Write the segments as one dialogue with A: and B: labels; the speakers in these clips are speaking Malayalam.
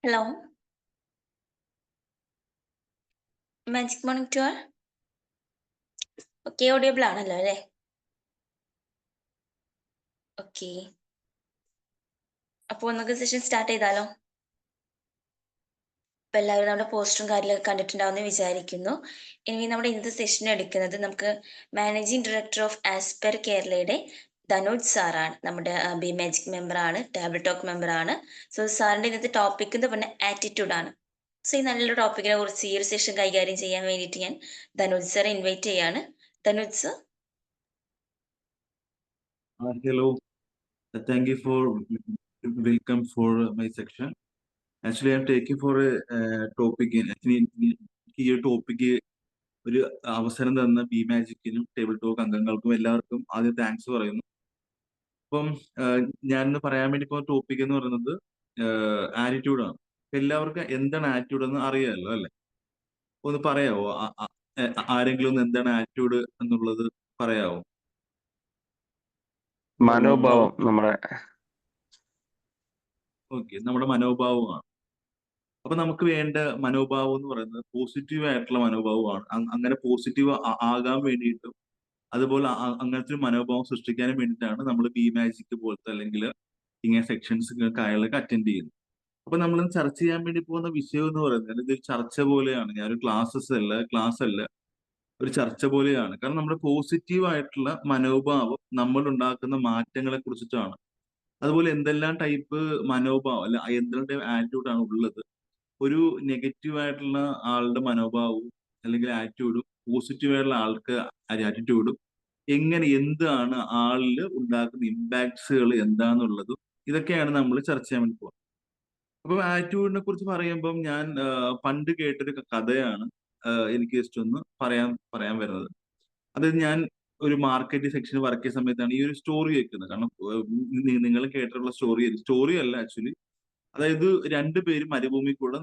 A: Hello, magic morning to all. Okay, audible ആണല്ലോ അല്ലേ? ഓക്കെ. അപ്പോൾ നമുക്ക് സെഷൻ സ്റ്റാർട്ട് ചെയ്താലോ? അപ്പോൾ എല്ലാവരും നമ്മുടെ പോസ്റ്ററും കാര്യങ്ങളൊക്കെ കണ്ടിട്ടുണ്ടാവുമെന്ന് വിചാരിക്കുന്നു. ഇനി നമ്മുടെ ഇന്നത്തെ സെഷൻ എടുക്കുന്നത് നമുക്ക് മാനേജിംഗ് ഡയറക്ടർ ഓഫ് ആസ്പെർ കേരളയുടെ ധനോജ് സാറാണ്. നമ്മുടെ ബി മാജിക് മെമ്പറാണ്, ടാബിൾ ടോക്ക് മെമ്പറാണ്. സോ സാറിൻ്റെ ഇന്നത്തെ ടോപ്പിക് എന്ന് പറഞ്ഞാൽ ആറ്റിറ്റ്യൂഡാണ്. സോ ഈ നല്ലൊരു ടോപ്പിക്കിനെ കുറിച്ച് ഈ ഒരു സെഷൻ കൈകാര്യം ചെയ്യാൻ വേണ്ടിയിട്ട് ഞാൻ ധനോജ് സാറെ ഇൻവൈറ്റ് ചെയ്യാണ്. Dhanoj sir.
B: Hello, thank you for welcome for my section. Actually, I'm taking for a topic in ഈ ടോപ്പിക്ക് ഒരു അവസരം തന്ന ബി മാജിക്കിനും ടേബിൾ ടോക്ക് അംഗങ്ങൾക്കും എല്ലാവർക്കും ആദ്യം താങ്ക്സ് പറയുന്നു. അപ്പം ഞാനിന്ന് പറയാൻ വേണ്ടി പോകുന്ന ടോപ്പിക് എന്ന് പറയുന്നത് ആറ്റിറ്റ്യൂഡാണ്. എല്ലാവർക്കും എന്താണ് ആറ്റിറ്റ്യൂഡ് എന്ന് അറിയാമല്ലോ അല്ലെ? ഒന്ന് പറയാവോ? ആരെങ്കിലും ഒന്ന് എന്താണ് ആറ്റിറ്റ്യൂഡ് എന്നുള്ളത് പറയാവോ?
C: മനോഭാവം
B: നമ്മുടെ മനോഭാവമാണ്. അപ്പൊ നമുക്ക് വേണ്ട മനോഭാവം എന്ന് പറയുന്നത് പോസിറ്റീവ് ആയിട്ടുള്ള മനോഭാവമാണ്. അങ്ങനെ പോസിറ്റീവ് ആകാൻ വേണ്ടിയിട്ടും അതുപോലെ അങ്ങനത്തെ ഒരു മനോഭാവം സൃഷ്ടിക്കാനും വേണ്ടിയിട്ടാണ് നമ്മൾ ബി മാജിക് പോലത്തെ അല്ലെങ്കിൽ ഇങ്ങനെ സെക്ഷൻസ് കാര്യങ്ങളൊക്കെ അറ്റൻഡ് ചെയ്യുന്നത്. അപ്പൊ നമ്മൾ ചർച്ച ചെയ്യാൻ വേണ്ടി പോകുന്ന വിഷയം എന്ന് പറയുന്നത് ഇതൊരു ചർച്ച പോലെയാണ്. ഞാനൊരു ക്ലാസ് അല്ല, ഒരു ചർച്ച പോലെയാണ്. കാരണം നമ്മുടെ പോസിറ്റീവ് ആയിട്ടുള്ള മനോഭാവം നമ്മൾ ഉണ്ടാക്കുന്ന മാറ്റങ്ങളെ കുറിച്ചിട്ടാണ്. അതുപോലെ എന്തെല്ലാം ടൈപ്പ് മനോഭാവം അല്ല എന്തെല്ലാം ആറ്റിറ്റ്യൂഡാണ് ഉള്ളത്. ഒരു നെഗറ്റീവ് ആയിട്ടുള്ള ആളുടെ മനോഭാവവും അല്ലെങ്കിൽ ആറ്റിറ്റ്യൂഡും പോസിറ്റീവ് ആയിട്ടുള്ള ആൾക്ക് ആറ്റിറ്റ്യൂഡും എന്താണ് ആളിൽ ഉണ്ടാക്കുന്ന ഇമ്പാക്ട്സുകൾ എന്താന്നുള്ളതും ഇതൊക്കെയാണ് നമ്മൾ ചർച്ച ചെയ്യാൻ വേണ്ടി പോകുന്നത്. അപ്പൊ ആറ്റിറ്റ്യൂഡിനെ കുറിച്ച് പറയുമ്പം ഞാൻ പണ്ട് കേട്ടൊരു കഥയാണ് എനിക്ക് ജസ്റ്റ് ഒന്ന് പറയാൻ വരുന്നത്. അതായത് ഞാൻ ഒരു മാർക്കറ്റ് സെക്ഷനിൽ വർക്ക് ചെയ്യുന്ന സമയത്താണ് ഈ ഒരു സ്റ്റോറി കേൾക്കുന്നത്. കാരണം നിങ്ങൾ കേട്ടിട്ടുള്ള സ്റ്റോറി അല്ല ആക്ച്വലി. അതായത് രണ്ടുപേരും മരുഭൂമി കൂടെ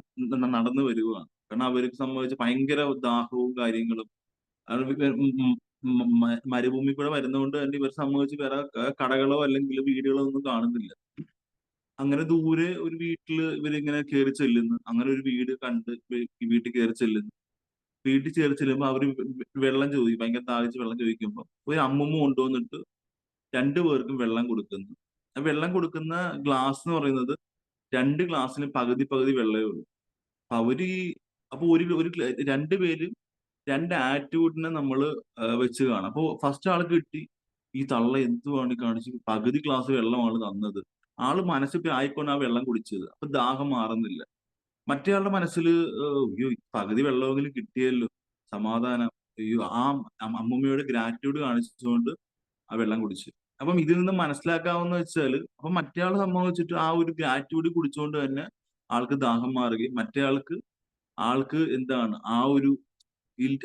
B: നടന്നു വരികയാണ്. കാരണം അവർക്ക് സംബന്ധിച്ച് ഭയങ്കര ദാഹവും കാര്യങ്ങളും. മരുഭൂമി കൂടെ വരുന്നതുകൊണ്ട് തന്നെ ഇവരെ സംബന്ധിച്ച് വേറെ കടകളോ അല്ലെങ്കിൽ വീടുകളോ ഒന്നും കാണുന്നില്ല. അങ്ങനെ ദൂരെ ഒരു വീട്ടിൽ ഇവരിങ്ങനെ കയറി ചെല്ലുന്നു. അങ്ങനെ ഒരു വീട് കണ്ട് വീട്ടിൽ കയറി ചെല്ലുന്നു. വീട്ടിൽ കയറി ചെല്ലുമ്പോൾ അവര് വെള്ളം ചോദിക്കും. ഭയങ്കര ദാഹിച്ച് വെള്ളം ചോദിക്കുമ്പോൾ ഒരു അമ്മൂമ്മ കൊണ്ടുവന്നിട്ട് രണ്ടുപേർക്കും വെള്ളം കൊടുക്കുന്നു. ആ വെള്ളം കൊടുക്കുന്ന ഗ്ലാസ് എന്ന് പറയുന്നത് 2 ഗ്ലാസ്സിന് പകുതി പകുതി വെള്ളമേ ഉള്ളൂ. അപ്പൊ ഒരു രണ്ടുപേരും 2 ആറ്റിറ്റ്യൂഡിനെ നമ്മൾ വെച്ച് കാണാം. അപ്പൊ ഫസ്റ്റ് ആൾക്ക് കിട്ടി, ഈ തള്ള എന്തുവാണ് കാണിച്ച് പകുതി ഗ്ലാസ് വെള്ളമാണ് തന്നത്. ആള് മനസ്സിൽ ആയിക്കൊണ്ട് ആ വെള്ളം കുടിച്ചത്. അപ്പൊ ദാഹം മാറുന്നില്ല. മറ്റേ ആളുടെ മനസ്സിൽ അയ്യോ പകുതി വെള്ളമെങ്കിലും കിട്ടിയല്ലോ, സമാധാനം. അയ്യോ ആ അമ്മൂമ്മയോട് ഗ്രാറ്റിറ്റ്യൂഡ് കാണിച്ചുകൊണ്ട് ആ വെള്ളം കുടിച്ചു. അപ്പം ഇതിൽ നിന്ന് മനസ്സിലാക്കാവുന്ന വെച്ചാല് അപ്പൊ മറ്റേ ആളെ സംബന്ധിച്ചിട്ട് ആ ഒരു ഗ്രാറ്റിറ്റ്യൂഡ് കുടിച്ചുകൊണ്ട് തന്നെ ആൾക്ക് ദാഹം മാറുകയും മറ്റേ ആൾക്ക് എന്താണ് ആ ഒരു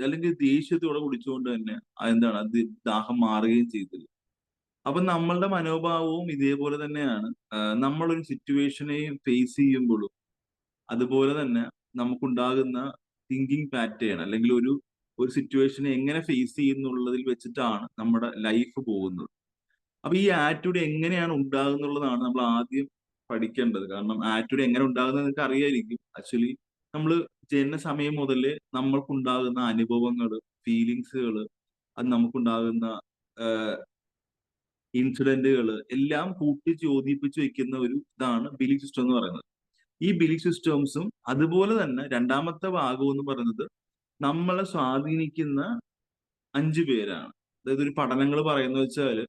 B: അല്ലെങ്കിൽ ദേഷ്യത്തോടെ കുടിച്ചുകൊണ്ട് തന്നെ എന്താണ് അത് ദാഹം മാറുകയും ചെയ്തത്. അപ്പൊ നമ്മളുടെ മനോഭാവവും ഇതേപോലെ തന്നെയാണ്. നമ്മളൊരു സിറ്റുവേഷനെ ഫേസ് ചെയ്യുമ്പോഴും അതുപോലെ തന്നെ നമുക്കുണ്ടാകുന്ന തിങ്കിങ് പാറ്റേൺ അല്ലെങ്കിൽ ഒരു സിറ്റുവേഷനെ എങ്ങനെ ഫേസ് ചെയ്യുന്നുള്ളതിൽ വെച്ചിട്ടാണ് നമ്മുടെ ലൈഫ് പോകുന്നത്. അപ്പൊ ഈ ആറ്റിറ്റ്യൂഡ് എങ്ങനെയാണ് ഉണ്ടാകുന്നുള്ളതാണ് നമ്മൾ ആദ്യം പഠിക്കേണ്ടത്. കാരണം ആറ്റിറ്റ്യൂഡ് എങ്ങനെ ഉണ്ടാകുന്നത് നിങ്ങൾക്ക് അറിയായിരിക്കും. ആക്ച്വലി നമ്മൾ ജനന സമയം മുതലേ നമ്മൾക്കുണ്ടാകുന്ന അനുഭവങ്ങൾ, ഫീലിങ്സുകൾ, അത് നമുക്കുണ്ടാകുന്ന ഇൻസിഡന്റുകൾ എല്ലാം കൂട്ടി ചോദിപ്പിച്ച് വെക്കുന്ന ഒരു ഇതാണ് ബിലീഫ് സിസ്റ്റം എന്ന് പറയുന്നത്. ഈ ബിലീഫ് സിസ്റ്റംസും അതുപോലെ തന്നെ രണ്ടാമത്തെ ഭാഗം എന്ന് പറയുന്നത് നമ്മളെ സ്വാധീനിക്കുന്ന 5 പേരാണ്. അതായത് ഒരു പഠനങ്ങൾ പറയുന്നത് വെച്ചാൽ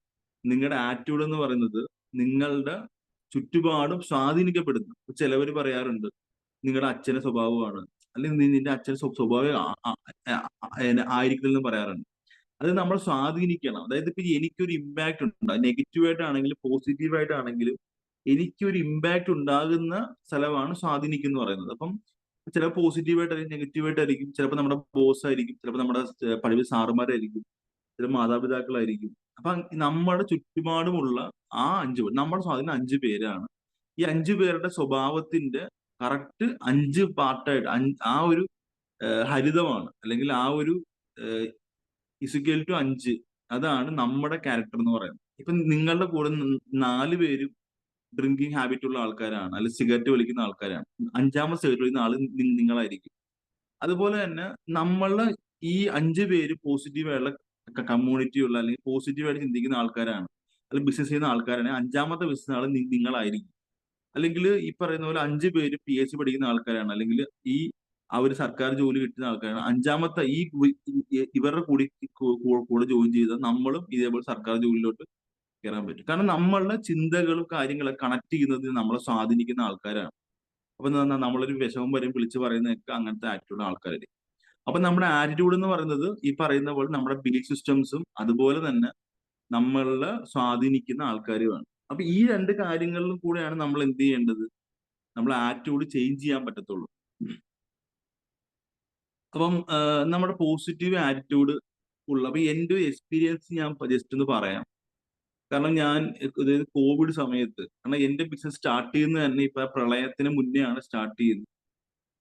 B: നിങ്ങളുടെ ആറ്റിറ്റ്യൂഡ് എന്ന് പറയുന്നത് നിങ്ങളുടെ ചുറ്റുപാടും സ്വാധീനിക്കപ്പെടുന്നു. ചിലവർ പറയാറുണ്ട് നിങ്ങളുടെ അച്ഛന്റെ സ്വഭാവമാണ്, അല്ലെങ്കിൽ നിന്റെ അച്ഛന്റെ സ്വഭാവം ആയിരിക്കില്ലെന്ന് പറയാറുണ്ട്. അത് നമ്മൾ സ്വാധീനിക്കണം. അതായത് ഇപ്പൊ എനിക്കൊരു ഇമ്പാക്ട് ഉണ്ട്, നെഗറ്റീവ് ആയിട്ടാണെങ്കിലും പോസിറ്റീവ് ആയിട്ടാണെങ്കിലും എനിക്കൊരു ഇമ്പാക്ട് ഉണ്ടാകുന്ന സ്ഥലമാണ് സ്വാധീനിക്കും എന്ന് പറയുന്നത്. അപ്പം ചില പോസിറ്റീവായിട്ടായിരിക്കും, നെഗറ്റീവായിട്ടായിരിക്കും. ചിലപ്പോൾ നമ്മുടെ ബോസ് ആയിരിക്കും, ചിലപ്പോൾ നമ്മുടെ പഠിപ്പിച്ച സാറുമാരായിരിക്കും, ചില മാതാപിതാക്കളായിരിക്കും. അപ്പൊ നമ്മുടെ ചുറ്റുപാടുമുള്ള ആ 5 പേർ, നമ്മുടെ സ്വാധീനം 5 പേരാണ്. ഈ 5 പേരുടെ സ്വഭാവത്തിന്റെ കറക്റ്റ് 5 പാർട്ടായിട്ട് ആ ഒരു ഹരിതമാണ് അല്ലെങ്കിൽ ആ ഒരു ഇസിക്കൽ ടു 5 അതാണ് നമ്മുടെ ക്യാരക്ടർ എന്ന് പറയുന്നത്. ഇപ്പൊ നിങ്ങളുടെ കൂടെ 4 പേരും ഡ്രിങ്കിങ് ഹാബിറ്റ് ഉള്ള ആൾക്കാരാണ്, അല്ലെങ്കിൽ സിഗരറ്റ് വലിക്കുന്ന ആൾക്കാരാണ്. അഞ്ചാമത്തെ സിഗരറ്റ് വലിക്കുന്ന ആള് നിങ്ങളായിരിക്കും. അതുപോലെ തന്നെ നമ്മള് ഈ 5 പേര് പോസിറ്റീവായുള്ള കമ്മ്യൂണിറ്റി ഉള്ള, അല്ലെങ്കിൽ പോസിറ്റീവായിട്ട് ചിന്തിക്കുന്ന ആൾക്കാരാണ്, അല്ലെങ്കിൽ ബിസിനസ് ചെയ്യുന്ന ആൾക്കാരാണ്. അഞ്ചാമത്തെ ബിസിനസ് ആള് നിങ്ങളായിരിക്കും. അല്ലെങ്കിൽ ഈ പറയുന്ന പോലെ 5 പേര് PhD പഠിക്കുന്ന ആൾക്കാരാണ്, അല്ലെങ്കിൽ ഈ അവര് സർക്കാർ ജോലി കിട്ടുന്ന ആൾക്കാരാണ്. അഞ്ചാമത്തെ ഈ ഇവരുടെ കൂടെ ജോയിൻ ചെയ്ത നമ്മളും ഇതേപോലെ സർക്കാർ ജോലിയിലോട്ട് കയറാൻ പറ്റും. കാരണം നമ്മളുടെ ചിന്തകളും കാര്യങ്ങളൊക്കെ കണക്ട് ചെയ്യുന്നത് നമ്മളെ സ്വാധീനിക്കുന്ന ആൾക്കാരാണ്. അപ്പൊ നമ്മളൊരു വിഷമം വരും വിളിച്ച് പറയുന്നതൊക്കെ അങ്ങനത്തെ ആറ്റിറ്റ്യൂഡ് ആൾക്കാരായിരിക്കും. അപ്പൊ നമ്മുടെ ആറ്റിറ്റ്യൂഡ് എന്ന് പറയുന്നത് ഈ പറയുന്ന പോലെ നമ്മുടെ ബിലീഫ് സിസ്റ്റംസും അതുപോലെ തന്നെ നമ്മളുടെ സ്വാധീനിക്കുന്ന ആൾക്കാരുമാണ്. അപ്പൊ ഈ 2 കാര്യങ്ങളിലും കൂടെയാണ് നമ്മൾ എന്ത് ചെയ്യേണ്ടത്, നമ്മൾ ആറ്റിറ്റ്യൂഡ് ചേഞ്ച് ചെയ്യാൻ പറ്റത്തുള്ളൂ. അപ്പം നമ്മുടെ പോസിറ്റീവ് ആറ്റിറ്റ്യൂഡ് ഉള്ള, അപ്പൊ എന്റെ ഒരു എക്സ്പീരിയൻസ് ഞാൻ ജസ്റ്റ് ഒന്ന് പറയാം. കാരണം ഞാൻ അതായത് കോവിഡ് സമയത്ത്, കാരണം എന്റെ ബിസിനസ് സ്റ്റാർട്ട് ചെയ്യുന്നത് തന്നെ ഇപ്പൊ പ്രളയത്തിന് മുന്നേ ആണ് സ്റ്റാർട്ട് ചെയ്യുന്നത്.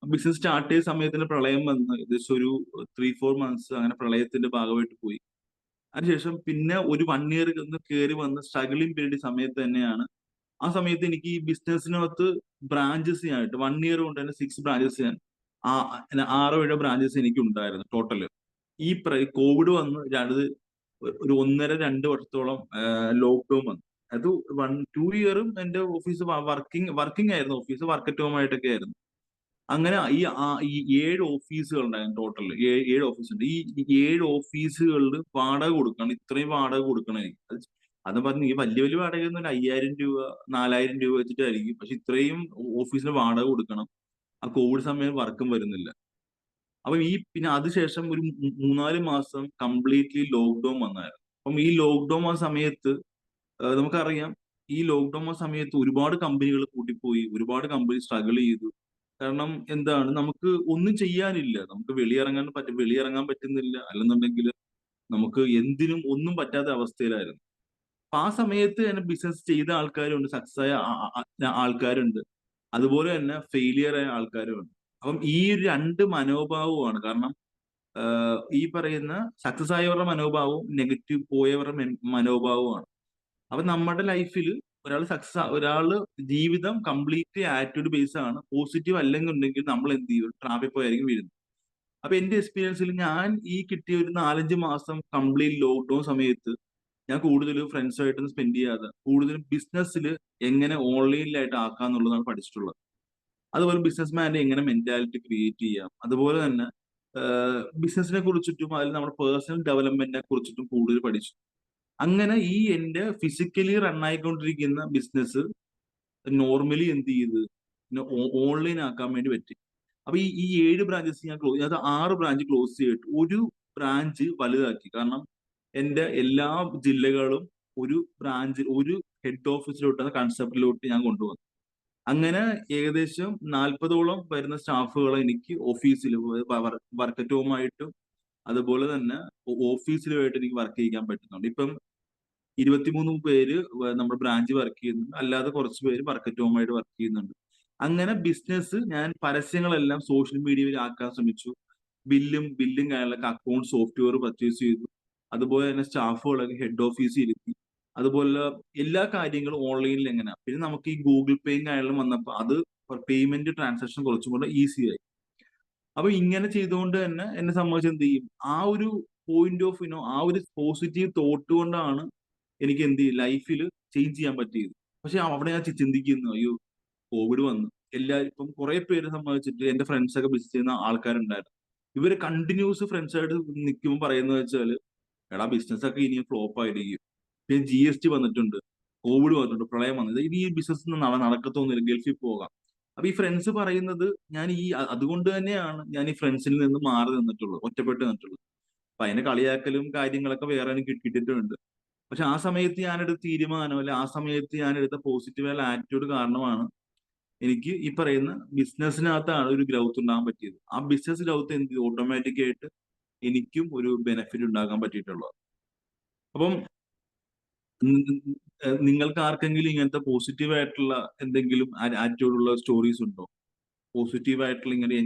B: ബിസിനസ് സ്റ്റാർട്ട് ചെയ്ത സമയത്തിന് പ്രളയം വന്ന് ഏകദേശം ഒരു 3-4 മന്ത്സ് അങ്ങനെ പ്രളയത്തിന്റെ ഭാഗമായിട്ട് പോയി. അതിനുശേഷം പിന്നെ ഒരു 1 ഇയർ ഒന്ന് കയറി വന്ന് സ്ട്രഗിളിംഗ് പീരീഡ് സമയത്ത് തന്നെയാണ്, ആ സമയത്ത് എനിക്ക് ഈ ബിസിനസ്സിനകത്ത് ബ്രാഞ്ചസ് ആയിട്ട് 1 ഇയർ കൊണ്ട് തന്നെ 6 ബ്രാഞ്ചസ് ഞാൻ, 6-7 ബ്രാഞ്ചസ് എനിക്ക് ഉണ്ടായിരുന്നു ടോട്ടല്. ഈ കോവിഡ് വന്ന് ഒരു 1.5-2 വർഷത്തോളം ലോക്ക്ഡൌൺ വന്നു. അത് 1-2 ഇയറും എന്റെ ഓഫീസ് വർക്കിംഗ് ആയിരുന്നു, ഓഫീസ് വർക്ക് അറ്റ് ഹോം ആയിട്ടൊക്കെ ആയിരുന്നു. അങ്ങനെ ഈ 7 ഓഫീസുകൾ ഉണ്ടായിരുന്നു ടോട്ടൽ. 7 ഓഫീസ് ഉണ്ട്. ഈ 7 ഓഫീസുകളിൽ വാടക കൊടുക്കണം, ഇത്രയും വാടക കൊടുക്കണേ. അത് പറഞ്ഞ് ഈ വലിയ വലിയ വാടകയൊന്നും 5,000 രൂപ 4,000 രൂപ വെച്ചിട്ടായിരിക്കും. പക്ഷെ ഇത്രയും ഓഫീസിന് വാടക കൊടുക്കണം. ആ കോവിഡ് സമയം വർക്കും വരുന്നില്ല. അപ്പൊ പിന്നെ അതിനുശേഷം ഒരു 3-4 മാസം കംപ്ലീറ്റ്ലി ലോക്ക്ഡൌൺ വന്നായിരുന്നു. അപ്പം ഈ ലോക്ക്ഡൌൺ ആ സമയത്ത് നമുക്കറിയാം, ഈ ലോക്ക്ഡൌൺ ആ സമയത്ത് ഒരുപാട് കമ്പനികൾ പൂട്ടിപ്പോയി, ഒരുപാട് കമ്പനി സ്ട്രഗിൾ ചെയ്തു. കാരണം എന്താണ്, നമുക്ക് ഒന്നും ചെയ്യാനില്ല, നമുക്ക് വെളിയിറങ്ങാൻ പറ്റുന്നില്ല, അല്ലെന്നുണ്ടെങ്കിൽ നമുക്ക് എന്തിനും ഒന്നും പറ്റാത്ത അവസ്ഥയിലായിരുന്നു. അപ്പൊ ആ സമയത്ത് തന്നെ ബിസിനസ് ചെയ്ത ആൾക്കാരുണ്ട്, സക്സസ് ആയ ആൾക്കാരുണ്ട്, അതുപോലെ തന്നെ ഫെയിലിയർ ആയ ആൾക്കാരുമുണ്ട്. അപ്പം ഈ 2 മനോഭാവമാണ്. കാരണം ഈ പറയുന്ന സക്സസ് ആയവരുടെ മനോഭാവവും നെഗറ്റീവ് പോയവരുടെ മനോഭാവവുമാണ്. അപ്പൊ നമ്മുടെ ലൈഫിൽ ഒരാള് ജീവിതം കംപ്ലീറ്റ്ലി ആറ്റിറ്റ്യൂഡ് ബേസ് ആണ്. പോസിറ്റീവ് അല്ലെന്നുണ്ടെങ്കിൽ നമ്മൾ എന്ത് ചെയ്യും, ട്രാപ്പിൽ പോയായിരിക്കും വീഴുന്നത്. അപ്പൊ എന്റെ എക്സ്പീരിയൻസിൽ ഞാൻ ഈ കിട്ടിയ ഒരു 4-5 മാസം കംപ്ലീറ്റ് ലോക്ക്ഡൌൺ സമയത്ത് ഞാൻ കൂടുതൽ ഫ്രണ്ട്സുമായിട്ടൊന്നും സ്പെൻഡ് ചെയ്യാതെ കൂടുതലും ബിസിനസ്സിൽ എങ്ങനെ ഓൺലൈനിലായിട്ട് ആക്കാന്നുള്ളതാണ് പഠിച്ചിട്ടുള്ളത്. അതുപോലെ ബിസിനസ്മാന്റെ എങ്ങനെ മെന്റാലിറ്റി ക്രിയേറ്റ് ചെയ്യാം, അതുപോലെ തന്നെ ബിസിനസിനെ കുറിച്ചിട്ടും അതിൽ നമ്മുടെ പേഴ്സണൽ ഡെവലപ്മെന്റിനെ കുറിച്ചിട്ടും കൂടുതൽ പഠിച്ചു. അങ്ങനെ ഈ എന്റെ ഫിസിക്കലി റൺ ആയിക്കൊണ്ടിരിക്കുന്ന ബിസിനസ് നോർമലി എന്ത് ചെയ്ത് ഓൺലൈൻ ആക്കാൻ വേണ്ടി പറ്റി. അപ്പൊ ഈ 7 ബ്രാഞ്ചസ് ഞാൻ അത് 6 ബ്രാഞ്ച് ക്ലോസ് ചെയ്തിട്ട് ഒരു ബ്രാഞ്ച് വലുതാക്കി. കാരണം എന്റെ എല്ലാ ജില്ലകളും ഒരു ഹെഡ് ഓഫീസിലോട്ട് കൺസെപ്റ്റിലോട്ട് ഞാൻ കൊണ്ടുവന്നു. അങ്ങനെ ഏകദേശം 40ഓളം വരുന്ന സ്റ്റാഫുകളെ എനിക്ക് ഓഫീസിൽ വർക്ക് അറ്റ് ഹോം ആയിട്ടും അതുപോലെ തന്നെ ഓഫീസിലുമായിട്ട് എനിക്ക് വർക്ക് ചെയ്യിക്കാൻ പറ്റുന്നുണ്ട്. ഇപ്പം 23 പേര് നമ്മുടെ ബ്രാഞ്ച് വർക്ക് ചെയ്യുന്നുണ്ട്, അല്ലാതെ കുറച്ച് പേര് വർക്ക് അറ്റ് ഹോം ആയിട്ട് വർക്ക് ചെയ്യുന്നുണ്ട്. അങ്ങനെ ബിസിനസ് ഞാൻ പരസ്യങ്ങളെല്ലാം സോഷ്യൽ മീഡിയയിൽ ആക്കാൻ ശ്രമിച്ചു. ബില്ലും കാര്യങ്ങളൊക്കെ അക്കൗണ്ട് സോഫ്റ്റ്വെയർ പർച്ചേസ് ചെയ്തു. അതുപോലെ തന്നെ സ്റ്റാഫുകളൊക്കെ ഹെഡ് ഓഫീസിൽ ഇരുത്തി. അതുപോലെ എല്ലാ കാര്യങ്ങളും ഓൺലൈനിൽ എങ്ങനെയാ. പിന്നെ നമുക്ക് ഈ ഗൂഗിൾ പേയും കാര്യങ്ങളും വന്നപ്പോൾ അത് പേയ്മെന്റ് ട്രാൻസാക്ഷൻ കുറച്ചും കൂടെ ഈസി ആയി. അപ്പൊ ഇങ്ങനെ ചെയ്തുകൊണ്ട് തന്നെ എന്നെ സംബന്ധിച്ച് എന്ത് ചെയ്യും, ആ ഒരു പോയിന്റ് ഓഫ് ആ ഒരു പോസിറ്റീവ് തോട്ട് കൊണ്ടാണ് എനിക്ക് എന്ത് ചെയ്യും ലൈഫിൽ ചേഞ്ച് ചെയ്യാൻ പറ്റിയത്. പക്ഷെ അവിടെ ഞാൻ ചിന്തിക്കുന്നു, അയ്യോ കോവിഡ് വന്നു, എല്ലാവരും ഇപ്പം കുറെ പേരെ സംബന്ധിച്ചിട്ട് എന്റെ ഫ്രണ്ട്സ് ഒക്കെ ബിസിനസ് ചെയ്യുന്ന ആൾക്കാരുണ്ടായിരുന്നു. ഇവര് കണ്ടിന്യൂസ് ഫ്രണ്ട്സ് ആയിട്ട് നിൽക്കുമ്പോൾ പറയുന്നത് വെച്ചാല്, എടാ ബിസിനസ് ഒക്കെ ഇനി ഫ്ലോപ്പ് ആയിരിക്കും, പിന്നെ GST വന്നിട്ടുണ്ട്, കോവിഡ് വന്നിട്ടുണ്ട്, പ്രളയം വന്നത്, ഇനി ഈ ബിസിനസ് നടക്കത്തൊന്നുമില്ല, ഗൾഫിൽ പോകാം. അപ്പൊ ഈ ഫ്രണ്ട്സ് പറയുന്നത്, അതുകൊണ്ട് തന്നെയാണ് ഞാൻ ഈ ഫ്രണ്ട്സിൽ നിന്ന് മാറി നിന്നിട്ടുള്ളത്, ഒറ്റപ്പെട്ട് നിന്നിട്ടുള്ളത്. അപ്പൊ അതിന്റെ കളിയാക്കലും കാര്യങ്ങളൊക്കെ വേറെ എനിക്ക് കിട്ടിയിട്ടുണ്ട്. പക്ഷെ ആ സമയത്ത് ഞാനെടുത്ത തീരുമാനം, അല്ലെ ആ സമയത്ത് ഞാൻ എടുത്ത പോസിറ്റീവായ ആറ്റിറ്റ്യൂഡ് കാരണമാണ് എനിക്ക് ഈ പറയുന്ന ബിസിനസ്സിനകത്താണ് ഒരു ഗ്രൗത്ത് ഉണ്ടാകാൻ പറ്റിയത്. ആ ബിസിനസ് ഗ്രൗത്ത് എന്ത് ഓട്ടോമാറ്റിക് ആയിട്ട് എനിക്കും ഒരു ബെനിഫിറ്റ് ഉണ്ടാക്കാൻ പറ്റിയിട്ടുള്ളത്. അപ്പം നിങ്ങൾക്ക് ആർക്കെങ്കിലും ഇങ്ങനത്തെ പോസിറ്റീവ് ആയിട്ടുള്ള എന്തെങ്കിലും ആറ്റിറ്റ്യൂഡ് ഉള്ള സ്റ്റോറീസ് ഉണ്ടോ? പോസിറ്റീവ് ആയിട്ടുള്ള ഇങ്ങനെ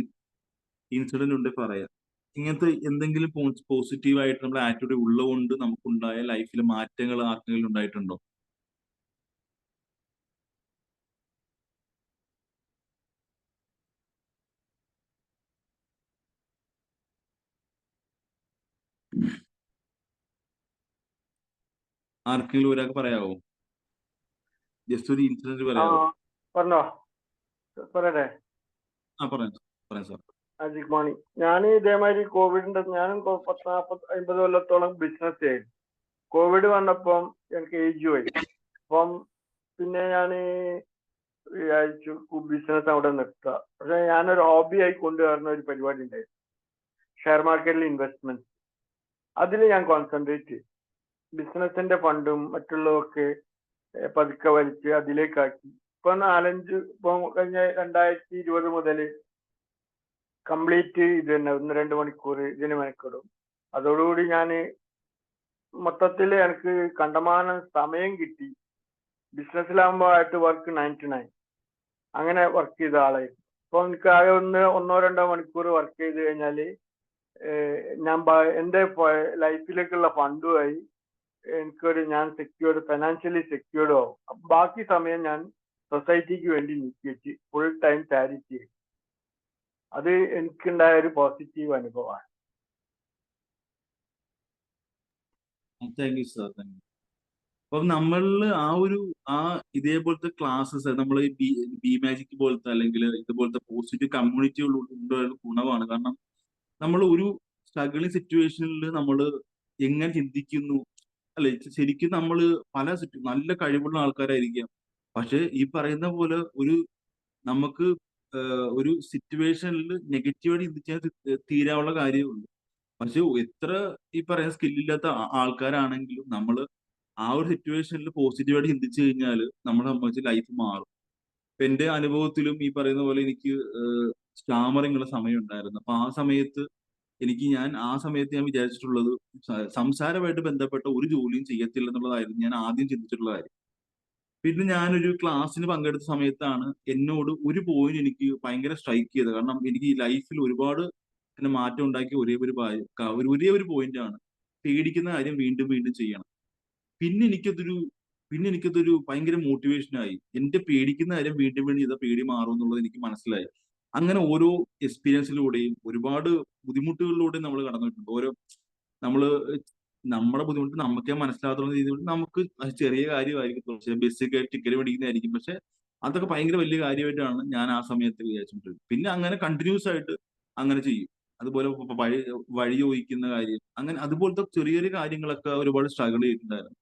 B: ഇൻസിഡന്റ് ഉണ്ടെങ്കിൽ പറയാം. ഇങ്ങനത്തെ എന്തെങ്കിലും പോസിറ്റീവ് ആയിട്ട് നമ്മുടെ ആറ്റിറ്റ്യൂഡ് ഉള്ളതുകൊണ്ട് നമുക്കുണ്ടായ ലൈഫിൽ മാറ്റങ്ങൾ ആർക്കെങ്കിലും ഉണ്ടായിട്ടുണ്ടോ? ആർക്കെങ്കിലും ഒരാൾക്ക് പറയാവോ? ജസ്റ്റ് ഒരു ഇൻസിഡന്റ്
C: ആ
B: പറയാവോ?
C: പറഞ്ഞോ, പറയട്ടെ.
B: പറയാം പറയാം സാർ.
C: Good morning. ഞാൻ ഇതേമാതിരി കോവിഡിന്റെ, ഞാനും 40-50 കൊല്ലത്തോളം ബിസിനസ് ചെയ്തു. കോവിഡ് വന്നപ്പം എനിക്ക് ഏജ് പോയി. അപ്പം പിന്നെ ഞാൻ വിചാരിച്ചു ബിസിനസ് അവിടെ നിർത്തുക. പക്ഷെ ഞാനൊരു ഹോബി ആയി കൊണ്ടുവരുന്ന ഒരു പരിപാടി ഉണ്ടായിരുന്നു, ഷെയർ മാർക്കറ്റിൽ ഇൻവെസ്റ്റ്മെന്റ്. അതിൽ ഞാൻ കോൺസെൻട്രേറ്റ് ചെയ്തു. ബിസിനസിന്റെ ഫണ്ടും മറ്റുള്ളതൊക്കെ പതുക്കെ വലിച്ച് അതിലേക്കാക്കി. ഇപ്പൊ കഴിഞ്ഞ 2020 മുതൽ കംപ്ലീറ്റ് ഇത് തന്നെ 1-2 മണിക്കൂർ ഇതിന് മെനക്കെടും. അതോടുകൂടി ഞാൻ മൊത്തത്തിൽ എനിക്ക് കണ്ടമാനം സമയം കിട്ടി. ബിസിനസ്സിലാകുമ്പോൾ ആയിട്ട് വർക്ക് 9 to 9 അങ്ങനെ വർക്ക് ചെയ്ത ആളായിരുന്നു. ഇപ്പൊ എനിക്ക് ആകെ 1-2 മണിക്കൂർ വർക്ക് ചെയ്ത് കഴിഞ്ഞാൽ ഞാൻ എൻ്റെ ലൈഫിലേക്കുള്ള ഫണ്ടുമായി ഞാൻ ഫൈനാൻഷ്യലി സെക്യൂർഡ് ആവും. ബാക്കി സമയം ഞാൻ സൊസൈറ്റിക്ക് വേണ്ടി നീക്കിവെച്ച് ഫുൾ ടൈം ചാരിറ്റി. അത് എനിക്കുണ്ടായ ഒരു പോസിറ്റീവ് അനുഭവമാണ്.
B: Thank you sir, thank you. അപ്പം നമ്മളിൽ ഇതേപോലത്തെ ക്ലാസ്സസ് നമ്മൾ ബി മാജിക് പോലത്തെ അല്ലെങ്കിൽ ഇതുപോലത്തെ പോസിറ്റീവ് കമ്മ്യൂണിറ്റികൾ കൊണ്ടുവരുന്ന ഗുണമാണ്. കാരണം നമ്മൾ ഒരു സ്ട്രഗിളിങ് സിറ്റുവേഷനിൽ നമ്മൾ എങ്ങനെ ചിന്തിക്കുന്നു, അല്ലെ, ശരിക്കും നമ്മൾ നല്ല കഴിവുള്ള ആൾക്കാരായിരിക്കാം. പക്ഷെ ഈ പറയുന്ന പോലെ നമുക്ക് ഒരു സിറ്റുവേഷനിൽ നെഗറ്റീവായിട്ട് ചിന്തിച്ചാൽ തീരാനുള്ള കാര്യമുള്ളൂ. പക്ഷെ എത്ര ഈ പറയുന്ന സ്കില്ലില്ലാത്ത ആൾക്കാരാണെങ്കിലും നമ്മൾ ആ ഒരു സിറ്റുവേഷനിൽ പോസിറ്റീവായിട്ട് ചിന്തിച്ചു കഴിഞ്ഞാൽ നമ്മളെ സംബന്ധിച്ച് ലൈഫ് മാറും. ഇപ്പൊ എന്റെ അനുഭവത്തിലും ഈ പറയുന്ന പോലെ എനിക്ക് സ്റ്റാമറിങ് ഉള്ള സമയം ഉണ്ടായിരുന്നു. അപ്പൊ ആ സമയത്ത് ഞാൻ വിചാരിച്ചിട്ടുള്ളത് സംസാരമായിട്ട് ബന്ധപ്പെട്ട ഒരു ജോലിയും ചെയ്യത്തില്ല എന്നുള്ളതായിരുന്നു ഞാൻ ആദ്യം ചിന്തിച്ചിട്ടുള്ള കാര്യം. പിന്നെ ഞാനൊരു ക്ലാസ്സിന് പങ്കെടുത്ത സമയത്താണ് എന്നോട് ഒരു പോയിന്റ് എനിക്ക് ഭയങ്കര സ്ട്രൈക്ക് ചെയ്തത്. കാരണം എനിക്ക് ഈ ലൈഫിൽ ഒരുപാട് എന്നെ മാറ്റം ഉണ്ടാക്കിയ ഒരേ ഒരു പോയിന്റ് ആണ്, പേടിക്കുന്ന കാര്യം വീണ്ടും വീണ്ടും ചെയ്യണം. പിന്നെ എനിക്കതൊരു പിന്നെ എനിക്കതൊരു ഭയങ്കര മോട്ടിവേഷനായി. എന്റെ പേടിക്കുന്ന കാര്യം വീണ്ടും വീണ്ടും ചെയ്താൽ പേടി മാറും എന്നുള്ളത് എനിക്ക് മനസ്സിലായി. അങ്ങനെ ഓരോ എക്സ്പീരിയൻസിലൂടെയും ഒരുപാട് ബുദ്ധിമുട്ടുകളിലൂടെയും നമ്മൾ കടന്നിട്ടുണ്ട്. നമ്മള് നമ്മുടെ ബുദ്ധിമുട്ട് നമുക്കേ മനസ്സിലാകാത്ത രീതിയിൽ നമുക്ക് അത് ചെറിയ കാര്യമായിരിക്കും, പക്ഷേ ബസ്സിൽ കയറി ടിക്കറ്റ് മേടിക്കുന്നതായിരിക്കും. പക്ഷെ അതൊക്കെ ഭയങ്കര വലിയ കാര്യമായിട്ടാണ് ഞാൻ ആ സമയത്ത് വിചാരിച്ചിട്ടുള്ളത്. പിന്നെ അങ്ങനെ കണ്ടിന്യൂസ് ആയിട്ട് അങ്ങനെ ചെയ്യും. അതുപോലെ വഴി ചോദിക്കുന്ന കാര്യം, അങ്ങനെ അതുപോലത്തെ ചെറിയ ചെറിയ കാര്യങ്ങളൊക്കെ ഒരുപാട് സ്ട്രഗിൾ ചെയ്തിട്ടുണ്ടായിരുന്നു.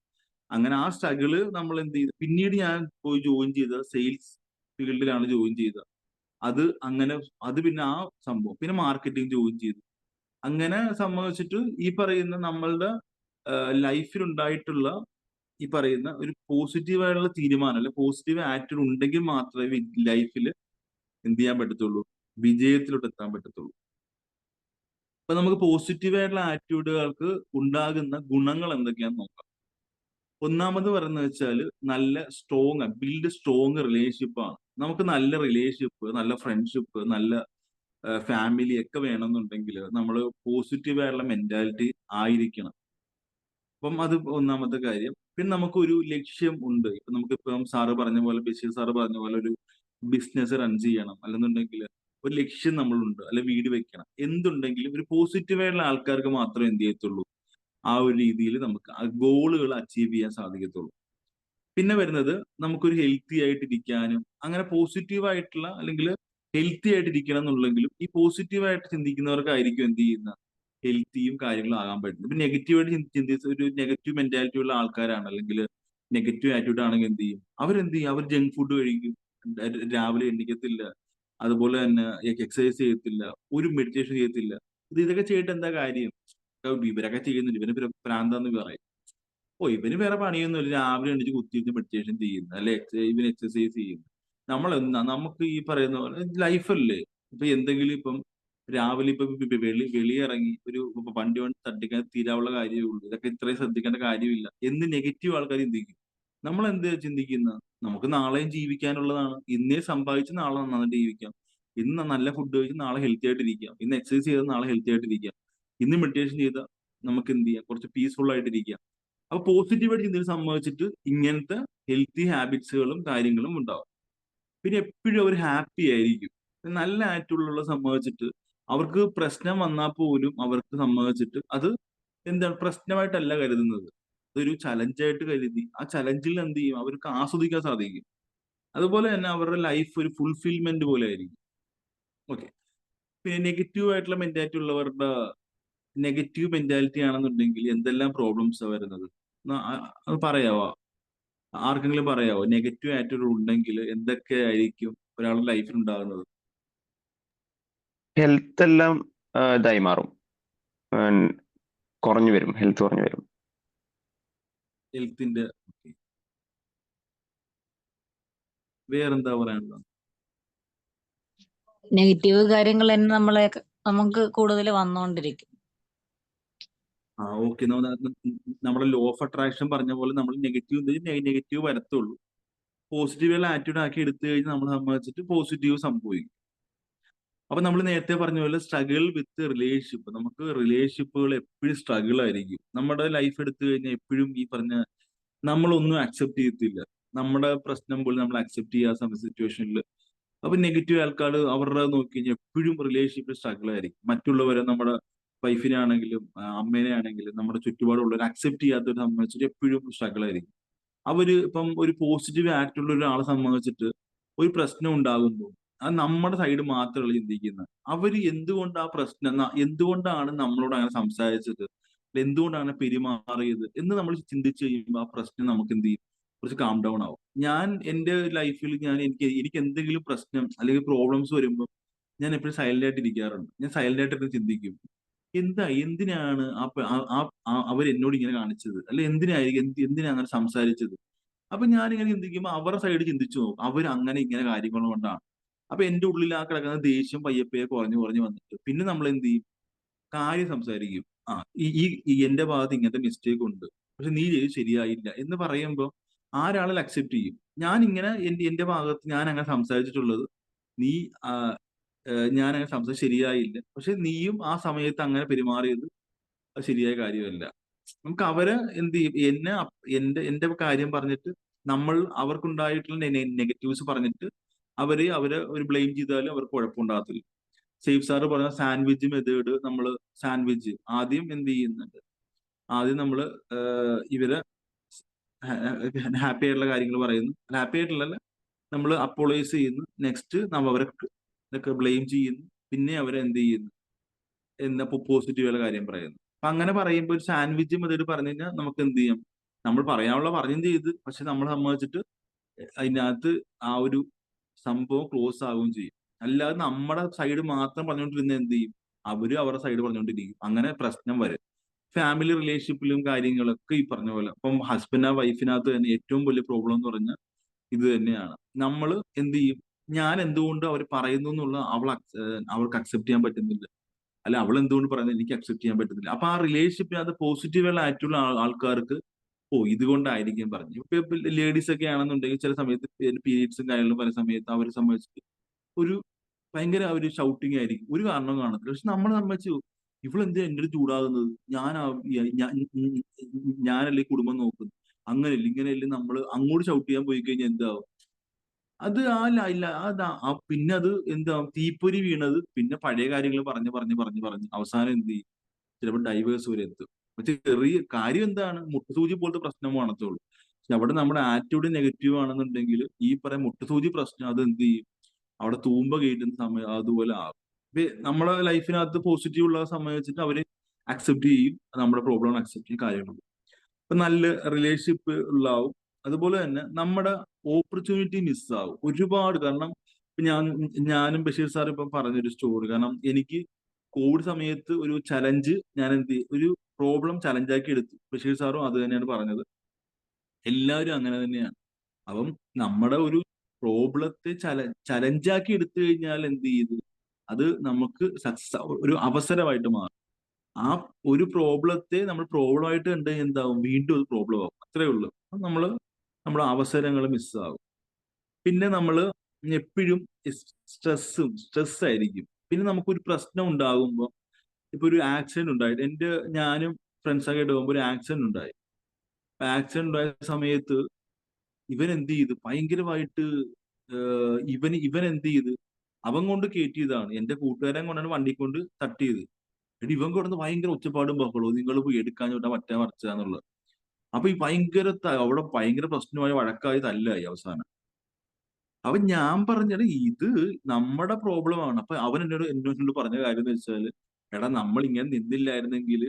B: അങ്ങനെ ആ സ്ട്രഗിള് നമ്മൾ എന്ത് ചെയ്തു, പിന്നീട് ഞാൻ പോയി ജോയിൻ ചെയ്ത സെയിൽസ് ഫീൽഡിലാണ് ജോയിൻ ചെയ്തത്. അങ്ങനെ പിന്നെ ആ സംഭവം, പിന്നെ മാർക്കറ്റിംഗ് ജോയിൻ ചെയ്തു. അങ്ങനെ സംഭവിച്ചിട്ട് ഈ പറയുന്ന നമ്മളുടെ ലൈഫിൽ ഉണ്ടായിട്ടുള്ള ഈ പറയുന്ന ഒരു പോസിറ്റീവായിട്ടുള്ള തീരുമാനം, അല്ലെ പോസിറ്റീവ് ആറ്റിറ്റ്യൂഡ് ഉണ്ടെങ്കിൽ മാത്രമേ ലൈഫിൽ എന്ത് ചെയ്യാൻ പറ്റത്തുള്ളൂ, വിജയത്തിലോട്ട് എത്താൻ പറ്റത്തുള്ളൂ. അപ്പൊ നമുക്ക് പോസിറ്റീവ് ആയിട്ടുള്ള ആറ്റിറ്റ്യൂഡുകൾക്ക് ഉണ്ടാകുന്ന ഗുണങ്ങൾ എന്തൊക്കെയാന്ന് നോക്കാം. ഒന്നാമത് പറയുന്നത് വെച്ചാൽ ബിൽഡ് സ്ട്രോങ് റിലേഷൻഷിപ്പ് ആണ്. നമുക്ക് നല്ല റിലേഷൻഷിപ്പ്, നല്ല ഫ്രണ്ട്ഷിപ്പ്, നല്ല ഫാമിലി ഒക്കെ വേണമെന്നുണ്ടെങ്കിൽ നമ്മൾ പോസിറ്റീവ് ആയിട്ടുള്ള മെന്റാലിറ്റി ആയിരിക്കണം. അപ്പം അത് ഒന്നാമത്തെ കാര്യം. പിന്നെ നമുക്കൊരു ലക്ഷ്യം ഉണ്ട്. ഇപ്പൊ നമുക്കിപ്പം ബഷീർ സാറ് പറഞ്ഞ പോലെ ഒരു ബിസിനസ് റൺ ചെയ്യണം, അല്ലെന്നുണ്ടെങ്കിൽ ഒരു ലക്ഷ്യം നമ്മളുണ്ട്, അല്ലെ വീട് വെക്കണം, എന്തുണ്ടെങ്കിലും ഒരു പോസിറ്റീവ് ആയിട്ടുള്ള ആൾക്കാർക്ക് മാത്രമേ എന്ത് ചെയ്യത്തുള്ളൂ, ആ ഒരു രീതിയിൽ നമുക്ക് ആ ഗോളുകൾ അച്ചീവ് ചെയ്യാൻ സാധിക്കത്തുള്ളൂ. പിന്നെ വരുന്നത് നമുക്കൊരു ഹെൽത്തി ആയിട്ടിരിക്കാനും, അങ്ങനെ പോസിറ്റീവ് ആയിട്ടുള്ള അല്ലെങ്കിൽ ഹെൽത്തി ആയിട്ടിരിക്കണം എന്നുള്ളെങ്കിലും ഈ പോസിറ്റീവായിട്ട് ചിന്തിക്കുന്നവർക്കായിരിക്കും എന്ത് ചെയ്യുന്ന ഹെൽത്തിയും കാര്യങ്ങളും ആകാൻ പറ്റുന്നത്. ഇപ്പൊ നെഗറ്റീവായിട്ട് ചിന്തിച്ച ഒരു നെഗറ്റീവ് മെന്റാലിറ്റി ഉള്ള ആൾക്കാരാണ്, അല്ലെങ്കിൽ നെഗറ്റീവ് ആറ്റിറ്റ്യൂഡ് ആണെങ്കിൽ എന്ത് ചെയ്യും, അവർ ജങ്ക് ഫുഡ് കഴിക്കും, രാവിലെ എണ്ണിക്കത്തില്ല, അതുപോലെ തന്നെ എക്സസൈസ് ചെയ്യത്തില്ല, ഒരു മെഡിറ്റേഷൻ ചെയ്യത്തില്ല. ഇതൊക്കെ ചെയ്തിട്ട് എന്താ കാര്യം? ഇവരൊക്കെ ചെയ്യുന്നുണ്ട്, ഇവന് പ്രാന്താന്ന് പറയും. ഇവന് വേറെ പണിയൊന്നുമില്ല, രാവിലെ എണീച്ച് കുത്തിയിരുന്ന് മെഡിറ്റേഷൻ ചെയ്യുന്നു, അല്ലെ ഇവന് എക്സസൈസ് ചെയ്യുന്നു. നമുക്ക് ഈ പറയുന്ന പോലെ ലൈഫല്ലേ. ഇപ്പൊ എന്തെങ്കിലും ഇപ്പം രാവിലെ ഇപ്പൊ വെളിയിറങ്ങി ഒരു വണ്ടി തട്ടിക്കാൻ തീരാവുള്ള കാര്യമേ ഉള്ളൂ, ഇതൊക്കെ ഇത്രയും ശ്രദ്ധിക്കേണ്ട കാര്യമില്ല എന്ന് നെഗറ്റീവ് ആൾക്കാർ ചിന്തിക്കും. നമ്മൾ എന്ത് ചിന്തിക്കുന്ന, നമുക്ക് നാളെയും ജീവിക്കാനുള്ളതാണ്. ഇന്നേ സമ്പാദിച്ച് നാളെ നന്നായിട്ട് ജീവിക്കാം, ഇന്ന് നല്ല ഫുഡ് കഴിച്ച് നാളെ ഹെൽത്തി ആയിട്ടിരിക്കാം, ഇന്ന് എക്സസൈസ് ചെയ്ത് നാളെ ഹെൽത്തി ആയിട്ടിരിക്കാം, ഇന്ന് മെഡിറ്റേഷൻ ചെയ്താൽ നമുക്ക് എന്ത് ചെയ്യാം, കുറച്ച് പീസ്ഫുൾ ആയിട്ടിരിക്കാം. അപ്പൊ പോസിറ്റീവായിട്ട് ചിന്തയിൽ സംഭവിച്ചിട്ട് ഇങ്ങനത്തെ ഹെൽത്തി ഹാബിറ്റ്സുകളും കാര്യങ്ങളും ഉണ്ടാവും. പിന്നെ എപ്പോഴും അവർ ഹാപ്പി ആയിരിക്കും. നല്ല ആറ്റിറ്റ്യൂഡിലുള്ള സംഭവിച്ചിട്ട് അവർക്ക് പ്രശ്നം വന്നാൽ പോലും അവർക്ക് സംഭവിച്ചിട്ട് അത് എന്താണ് പ്രശ്നമായിട്ടല്ല കരുതുന്നത്. അതൊരു ചലഞ്ചായിട്ട് കരുതി ആ ചലഞ്ചിൽ എന്ത് ചെയ്യും അവർക്ക് ആസ്വദിക്കാൻ സാധിക്കും. അതുപോലെ തന്നെ അവരുടെ ലൈഫ് ഒരു ഫുൾഫിൽമെന്റ് പോലെ ആയിരിക്കും. ഓക്കെ. പിന്നെ നെഗറ്റീവ് ആയിട്ടുള്ള മെന്റാലിറ്റി ഉള്ളവരുടെ നെഗറ്റീവ് മെന്റാലിറ്റി ആണെന്നുണ്ടെങ്കിൽ എന്തെല്ലാം പ്രോബ്ലംസ് വരുന്നത് അത് പറയാവോ? ആർക്കെങ്കിലും പറയാവോ നെഗറ്റീവ് ആറ്റിറ്റ്യൂഡ് ഉണ്ടെങ്കിൽ എന്തൊക്കെ ആയിരിക്കും ഒരാളുടെ ലൈഫിൽ ഉണ്ടാകുന്നത്?
D: ഹെൽത്ത് എല്ലാം ഇതായി മാറും. കുറഞ്ഞു വരും, ഹെൽത്ത് കുറഞ്ഞു വരും.
B: ഹെൽത്തിന്റെ വേറെന്താ പറയാനുള്ളത്?
E: നെഗറ്റീവ് കാര്യങ്ങൾ തന്നെ നമുക്ക് കൂടുതൽ വന്നുകൊണ്ടിരിക്കും.
B: ഓക്കെ. നമ്മുടെ ലോ ഓഫ് അട്രാക്ഷൻ പറഞ്ഞ പോലെ നമ്മൾ നെഗറ്റീവ് വരത്തുള്ളൂ. പോസിറ്റീവുള്ള ആറ്റിറ്റ്യൂഡ് ആക്കി എടുത്തു കഴിഞ്ഞാൽ നമ്മൾ സംബന്ധിച്ചിട്ട് പോസിറ്റീവ് സംഭവിക്കും. അപ്പൊ നമ്മൾ നേരത്തെ പറഞ്ഞ പോലെ സ്ട്രഗിൾ വിത്ത് റിലേഷൻഷിപ്പ്. നമുക്ക് റിലേഷൻഷിപ്പുകൾ എപ്പോഴും സ്ട്രഗിൾ ആയിരിക്കും. നമ്മുടെ ലൈഫ് എടുത്തു കഴിഞ്ഞാൽ എപ്പോഴും ഈ പറഞ്ഞ നമ്മളൊന്നും അക്സെപ്റ്റ് ചെയ്യത്തില്ല. നമ്മുടെ പ്രശ്നം പോലും നമ്മൾ അക്സെപ്റ്റ് ചെയ്യാത്ത സിറ്റുവേഷനിൽ അപ്പൊ നെഗറ്റീവ് ആൾക്കാർ അവരുടെ നോക്കി കഴിഞ്ഞാൽ എപ്പോഴും റിലേഷൻഷിപ്പ് സ്ട്രഗിൾ ആയിരിക്കും. മറ്റുള്ളവരെ നമ്മുടെ വൈഫിനെ ആണെങ്കിലും അമ്മേനെ ആണെങ്കിലും നമ്മുടെ ചുറ്റുപാടുള്ളവരെ അക്സെപ്റ്റ് ചെയ്യാത്തവരെ സംബന്ധിച്ചിട്ട് എപ്പോഴും സ്ട്രഗിൾ ആയിരിക്കും. ഇപ്പം ഒരു പോസിറ്റീവ് ആറ്റിറ്റ്യൂഡ് ഉള്ള ഒരാളെ സംബന്ധിച്ചിട്ട് ഒരു പ്രശ്നം ഉണ്ടാകുമ്പോൾ അത് നമ്മുടെ സൈഡ് മാത്രമല്ല ചിന്തിക്കുന്നത്. അവര് എന്തുകൊണ്ട് ആ പ്രശ്നം എന്തുകൊണ്ടാണ് നമ്മളോട് അങ്ങനെ സംസാരിച്ചത്, എന്തുകൊണ്ടാണ് പെരുമാറിയത് എന്ന് നമ്മൾ ചിന്തിച്ചു കഴിയുമ്പോൾ ആ പ്രശ്നം നമുക്ക് എന്ത് ചെയ്യും, കുറച്ച് കാം ഡൗൺ ആവും. ഞാൻ എന്റെ ലൈഫിൽ എനിക്ക് എന്തെങ്കിലും പ്രശ്നം അല്ലെങ്കിൽ പ്രോബ്ലംസ് വരുമ്പോൾ ഞാൻ എപ്പോഴും സൈലന്റ് ആയിട്ട് ഇരിക്കാറുണ്ട്. ഞാൻ സൈലന്റ് ആയിട്ട് ചിന്തിക്കും, എന്തിനാണ് അവർ എന്നോട് ഇങ്ങനെ കാണിച്ചത്, അല്ലെ എന്തിനാ അങ്ങനെ സംസാരിച്ചത്. അപ്പൊ ഞാനിങ്ങനെ ചിന്തിക്കുമ്പോൾ അവരുടെ സൈഡ് ചിന്തിച്ചു നോക്കും, അവർ അങ്ങനെ ഇങ്ങനെ കാര്യങ്ങൾ കൊണ്ടാണ്. അപ്പൊ എന്റെ ഉള്ളിൽ ആ കിടക്കുന്ന ദേഷ്യം പയ്യെ കുറഞ്ഞു കുറഞ്ഞു വന്നിട്ട് പിന്നെ നമ്മൾ എന്ത് ചെയ്യും, കാര്യം സംസാരിക്കും. ആ എന്റെ ഭാഗത്ത് ഇങ്ങനത്തെ മിസ്റ്റേക്ക് ഉണ്ട്, പക്ഷെ നീ ചെയ്ത് ശരിയായില്ല എന്ന് പറയുമ്പോൾ ആരാളും അക്സെപ്റ്റ് ചെയ്യും. ഞാൻ ഇങ്ങനെ എന്റെ ഭാഗത്ത് ഞാൻ അങ്ങനെ സംസാരിച്ചിട്ടുള്ളത്, നീ ഞാൻ അങ്ങനെ സംസാരിച്ച് ശരിയായില്ല, പക്ഷെ നീയും ആ സമയത്ത് അങ്ങനെ പെരുമാറിയത് അത് ശരിയായ കാര്യമല്ല. നമുക്ക് അവരെ എന്ത് ചെയ്യും, എന്റെ കാര്യം പറഞ്ഞിട്ട് നമ്മൾ അവർക്കുണ്ടായിട്ടുള്ള നെഗറ്റീവ്സ് പറഞ്ഞിട്ട് അവരെ ഒരു ബ്ലെയിം ചെയ്താലും അവർക്ക് കുഴപ്പമുണ്ടാകത്തില്ല. സേഫ് സാറ് പറഞ്ഞ സാൻഡ്വിച്ച് മെത്തേഡ്, നമ്മൾ സാൻഡ്വിച്ച് ആദ്യം എന്ത് ചെയ്യുന്നുണ്ട്, ആദ്യം നമ്മൾ ഇവരെ ഹാപ്പി ആയിട്ടുള്ള കാര്യങ്ങൾ പറയുന്നു, ഹാപ്പി ആയിട്ടുള്ള നമ്മൾ അപ്പോളൈസ് ചെയ്യുന്നു, നെക്സ്റ്റ് നമ്മൾ അവരെ ബ്ലെയിം ചെയ്യുന്നു, പിന്നെ അവരെ എന്ത് ചെയ്യുന്നു പോസിറ്റീവുള്ള കാര്യം പറയുന്നു. അപ്പൊ അങ്ങനെ പറയുമ്പോൾ ഒരു സാൻഡ്വിച്ച് മെത്തേഡ് പറഞ്ഞു കഴിഞ്ഞാൽ നമുക്ക് എന്ത് ചെയ്യാം, നമ്മൾ പറയാനുള്ള പറഞ്ഞും ചെയ്ത്, പക്ഷെ നമ്മൾ സംബന്ധിച്ചിട്ട് അതിനകത്ത് ആ ഒരു സംഭവം ക്ലോസ് ആവുകയും ചെയ്യും. അല്ലാതെ നമ്മുടെ സൈഡ് മാത്രം പറഞ്ഞുകൊണ്ടിരുന്ന എന്ത് ചെയ്യും, അവരും അവരുടെ സൈഡ് പറഞ്ഞുകൊണ്ടിരിക്കും. അങ്ങനെ പ്രശ്നം വരും. ഫാമിലി റിലേഷൻഷിപ്പിലും കാര്യങ്ങളൊക്കെ ഈ പറഞ്ഞ പോലെ. അപ്പം ഹസ്ബൻഡ് വൈഫിനകത്ത് തന്നെ ഏറ്റവും വലിയ പ്രോബ്ലം എന്ന് പറഞ്ഞാൽ ഇത് തന്നെയാണ്. നമ്മൾ എന്ത് ചെയ്യും, ഞാൻ എന്തുകൊണ്ട് അവർ പറയുന്നു എന്നുള്ള അവൾക്ക് അക്സെപ്റ്റ് ചെയ്യാൻ പറ്റുന്നില്ല, അല്ല അവൾ എന്തുകൊണ്ട് പറയുന്നത് എനിക്ക് അക്സെപ്റ്റ് ചെയ്യാൻ പറ്റുന്നില്ല. അപ്പൊ ആ റിലേഷൻഷിപ്പിനകത്ത് പോസിറ്റീവുള്ള ആയിട്ടുള്ള ആൾക്കാർക്ക് ഇതുകൊണ്ടായിരിക്കും പറഞ്ഞു. ഇപ്പൊ ലേഡീസ് ഒക്കെ ആണെന്നുണ്ടെങ്കിൽ ചില സമയത്ത് പീരീഡ്സും കാര്യങ്ങളും പല സമയത്ത് അവരെ സംബന്ധിച്ചിട്ട് ഒരു ഭയങ്കര ഒരു ഷൗട്ടിങ് ആയിരിക്കും, ഒരു കാരണവും കാണത്തില്ല. പക്ഷെ നമ്മളെ സംബന്ധിച്ച് ഇവളെന്താ എന്റെ അടുത്ത് ചൂടാകുന്നത്, ഞാനല്ലേ കുടുംബം നോക്കുന്നത്, അങ്ങനെയല്ല ഇങ്ങനെയല്ലേ നമ്മൾ അങ്ങോട്ട് ഷൗട്ട് ചെയ്യാൻ പോയി കഴിഞ്ഞാൽ എന്താവും, അത് പിന്നെ അത് എന്താ തീപ്പൊരി വീണത്, പിന്നെ പഴയ കാര്യങ്ങൾ പറഞ്ഞ് അവസാനം എന്ത് ചെയ്യും, ചിലപ്പോൾ ഡൈവേഴ്സ് വരെ എത്തും. പക്ഷെ ചെറിയ കാര്യം എന്താണ്, മുട്ടുസൂചി പോലത്തെ പ്രശ്നം കാണത്തുള്ളൂ. പക്ഷെ അവിടെ നമ്മുടെ ആറ്റിറ്റ്യൂഡ് നെഗറ്റീവ് ആണെന്നുണ്ടെങ്കിൽ ഈ പറയുന്ന മുട്ടുസൂചി പ്രശ്നം അത് എന്ത് ചെയ്യും, അവിടെ തൂമ്പ കയറ്റുന്ന സമയം അതുപോലെ ആകും. നമ്മളെ ലൈഫിനകത്ത് പോസിറ്റീവ് ഉള്ള സംബന്ധിച്ചിട്ട് അവര് അക്സെപ്റ്റ് ചെയ്യും, നമ്മുടെ പ്രോബ്ലം അക്സെപ്റ്റ് ചെയ്യും, കാര്യങ്ങൾ. ഇപ്പൊ നല്ല റിലേഷൻഷിപ്പ് ഉണ്ടാവും. അതുപോലെ തന്നെ നമ്മുടെ ഓപ്പർച്യൂണിറ്റി മിസ്സാവും ഒരുപാട്. കാരണം ഞാനും ബഷീർ സാർ ഇപ്പം പറഞ്ഞൊരു സ്റ്റോറി, കാരണം എനിക്ക് കോവിഡ് സമയത്ത് ഒരു ചലഞ്ച് ഞാൻ ഒരു പ്രോബ്ലം ചലഞ്ചാക്കി എടുത്തു. ബഷീർ സാറും അത് തന്നെയാണ് പറഞ്ഞത്, എല്ലാവരും അങ്ങനെ തന്നെയാണ്. അപ്പം നമ്മുടെ ഒരു പ്രോബ്ലത്തെ ചലഞ്ചാക്കി എടുത്തു കഴിഞ്ഞാൽ എന്ത് ചെയ്തു, അത് നമുക്ക് ഒരു അവസരമായിട്ട് മാറും. ആ ഒരു പ്രോബ്ലത്തെ നമ്മൾ പ്രോബ്ലമായിട്ട് കണ്ട് എന്താവും, വീണ്ടും ഒരു പ്രോബ്ലം ആവും. അത്രേ ഉള്ളൂ. നമ്മുടെ അവസരങ്ങൾ മിസ്സാവും. പിന്നെ നമ്മൾ എപ്പോഴും സ്ട്രെസ് ആയിരിക്കും. പിന്നെ നമുക്കൊരു പ്രശ്നം ഉണ്ടാകുമ്പോൾ, ഇപ്പൊ ഒരു ആക്സിഡന്റ് ഉണ്ടായിട്ട് ഞാനും ഫ്രണ്ട്സൊക്കെ ആയിട്ട് പോകുമ്പോൾ ഒരു ആക്സിഡന്റ് ഉണ്ടായി. ആക്സിഡന്റ് ഉണ്ടായ സമയത്ത് ഇവൻ എന്ത് ചെയ്തു, ഭയങ്കരമായിട്ട് ഇവൻ എന്ത് ചെയ്ത്, അവൻ കൊണ്ട് കയറ്റിയതാണ്, എന്റെ കൂട്ടുകാരൻ കൊണ്ടാണ് വണ്ടി കൊണ്ട് തട്ടിയത്. ഇവൻ കൊടുത്ത് ഭയങ്കര ഒച്ചപ്പാടും ബഹളവും, നിങ്ങൾ പോയി എടുക്കാൻ ചോട്ടാ മറ്റേ മറിച്ചാന്നുള്ളത്. അപ്പൊ ഈ അവിടെ ഭയങ്കര പ്രശ്നമായി, വഴക്കായി, തല്ലായി അവസാനം. അപ്പൊ ഞാൻ പറഞ്ഞത് ഇത് നമ്മുടെ പ്രോബ്ലം ആണ്. അപ്പൊ അവൻ എന്നോട് പറഞ്ഞ കാര്യം എന്ന് വെച്ചാല്, എടാ നമ്മൾ ഇങ്ങനെ നിന്നില്ലായിരുന്നെങ്കിൽ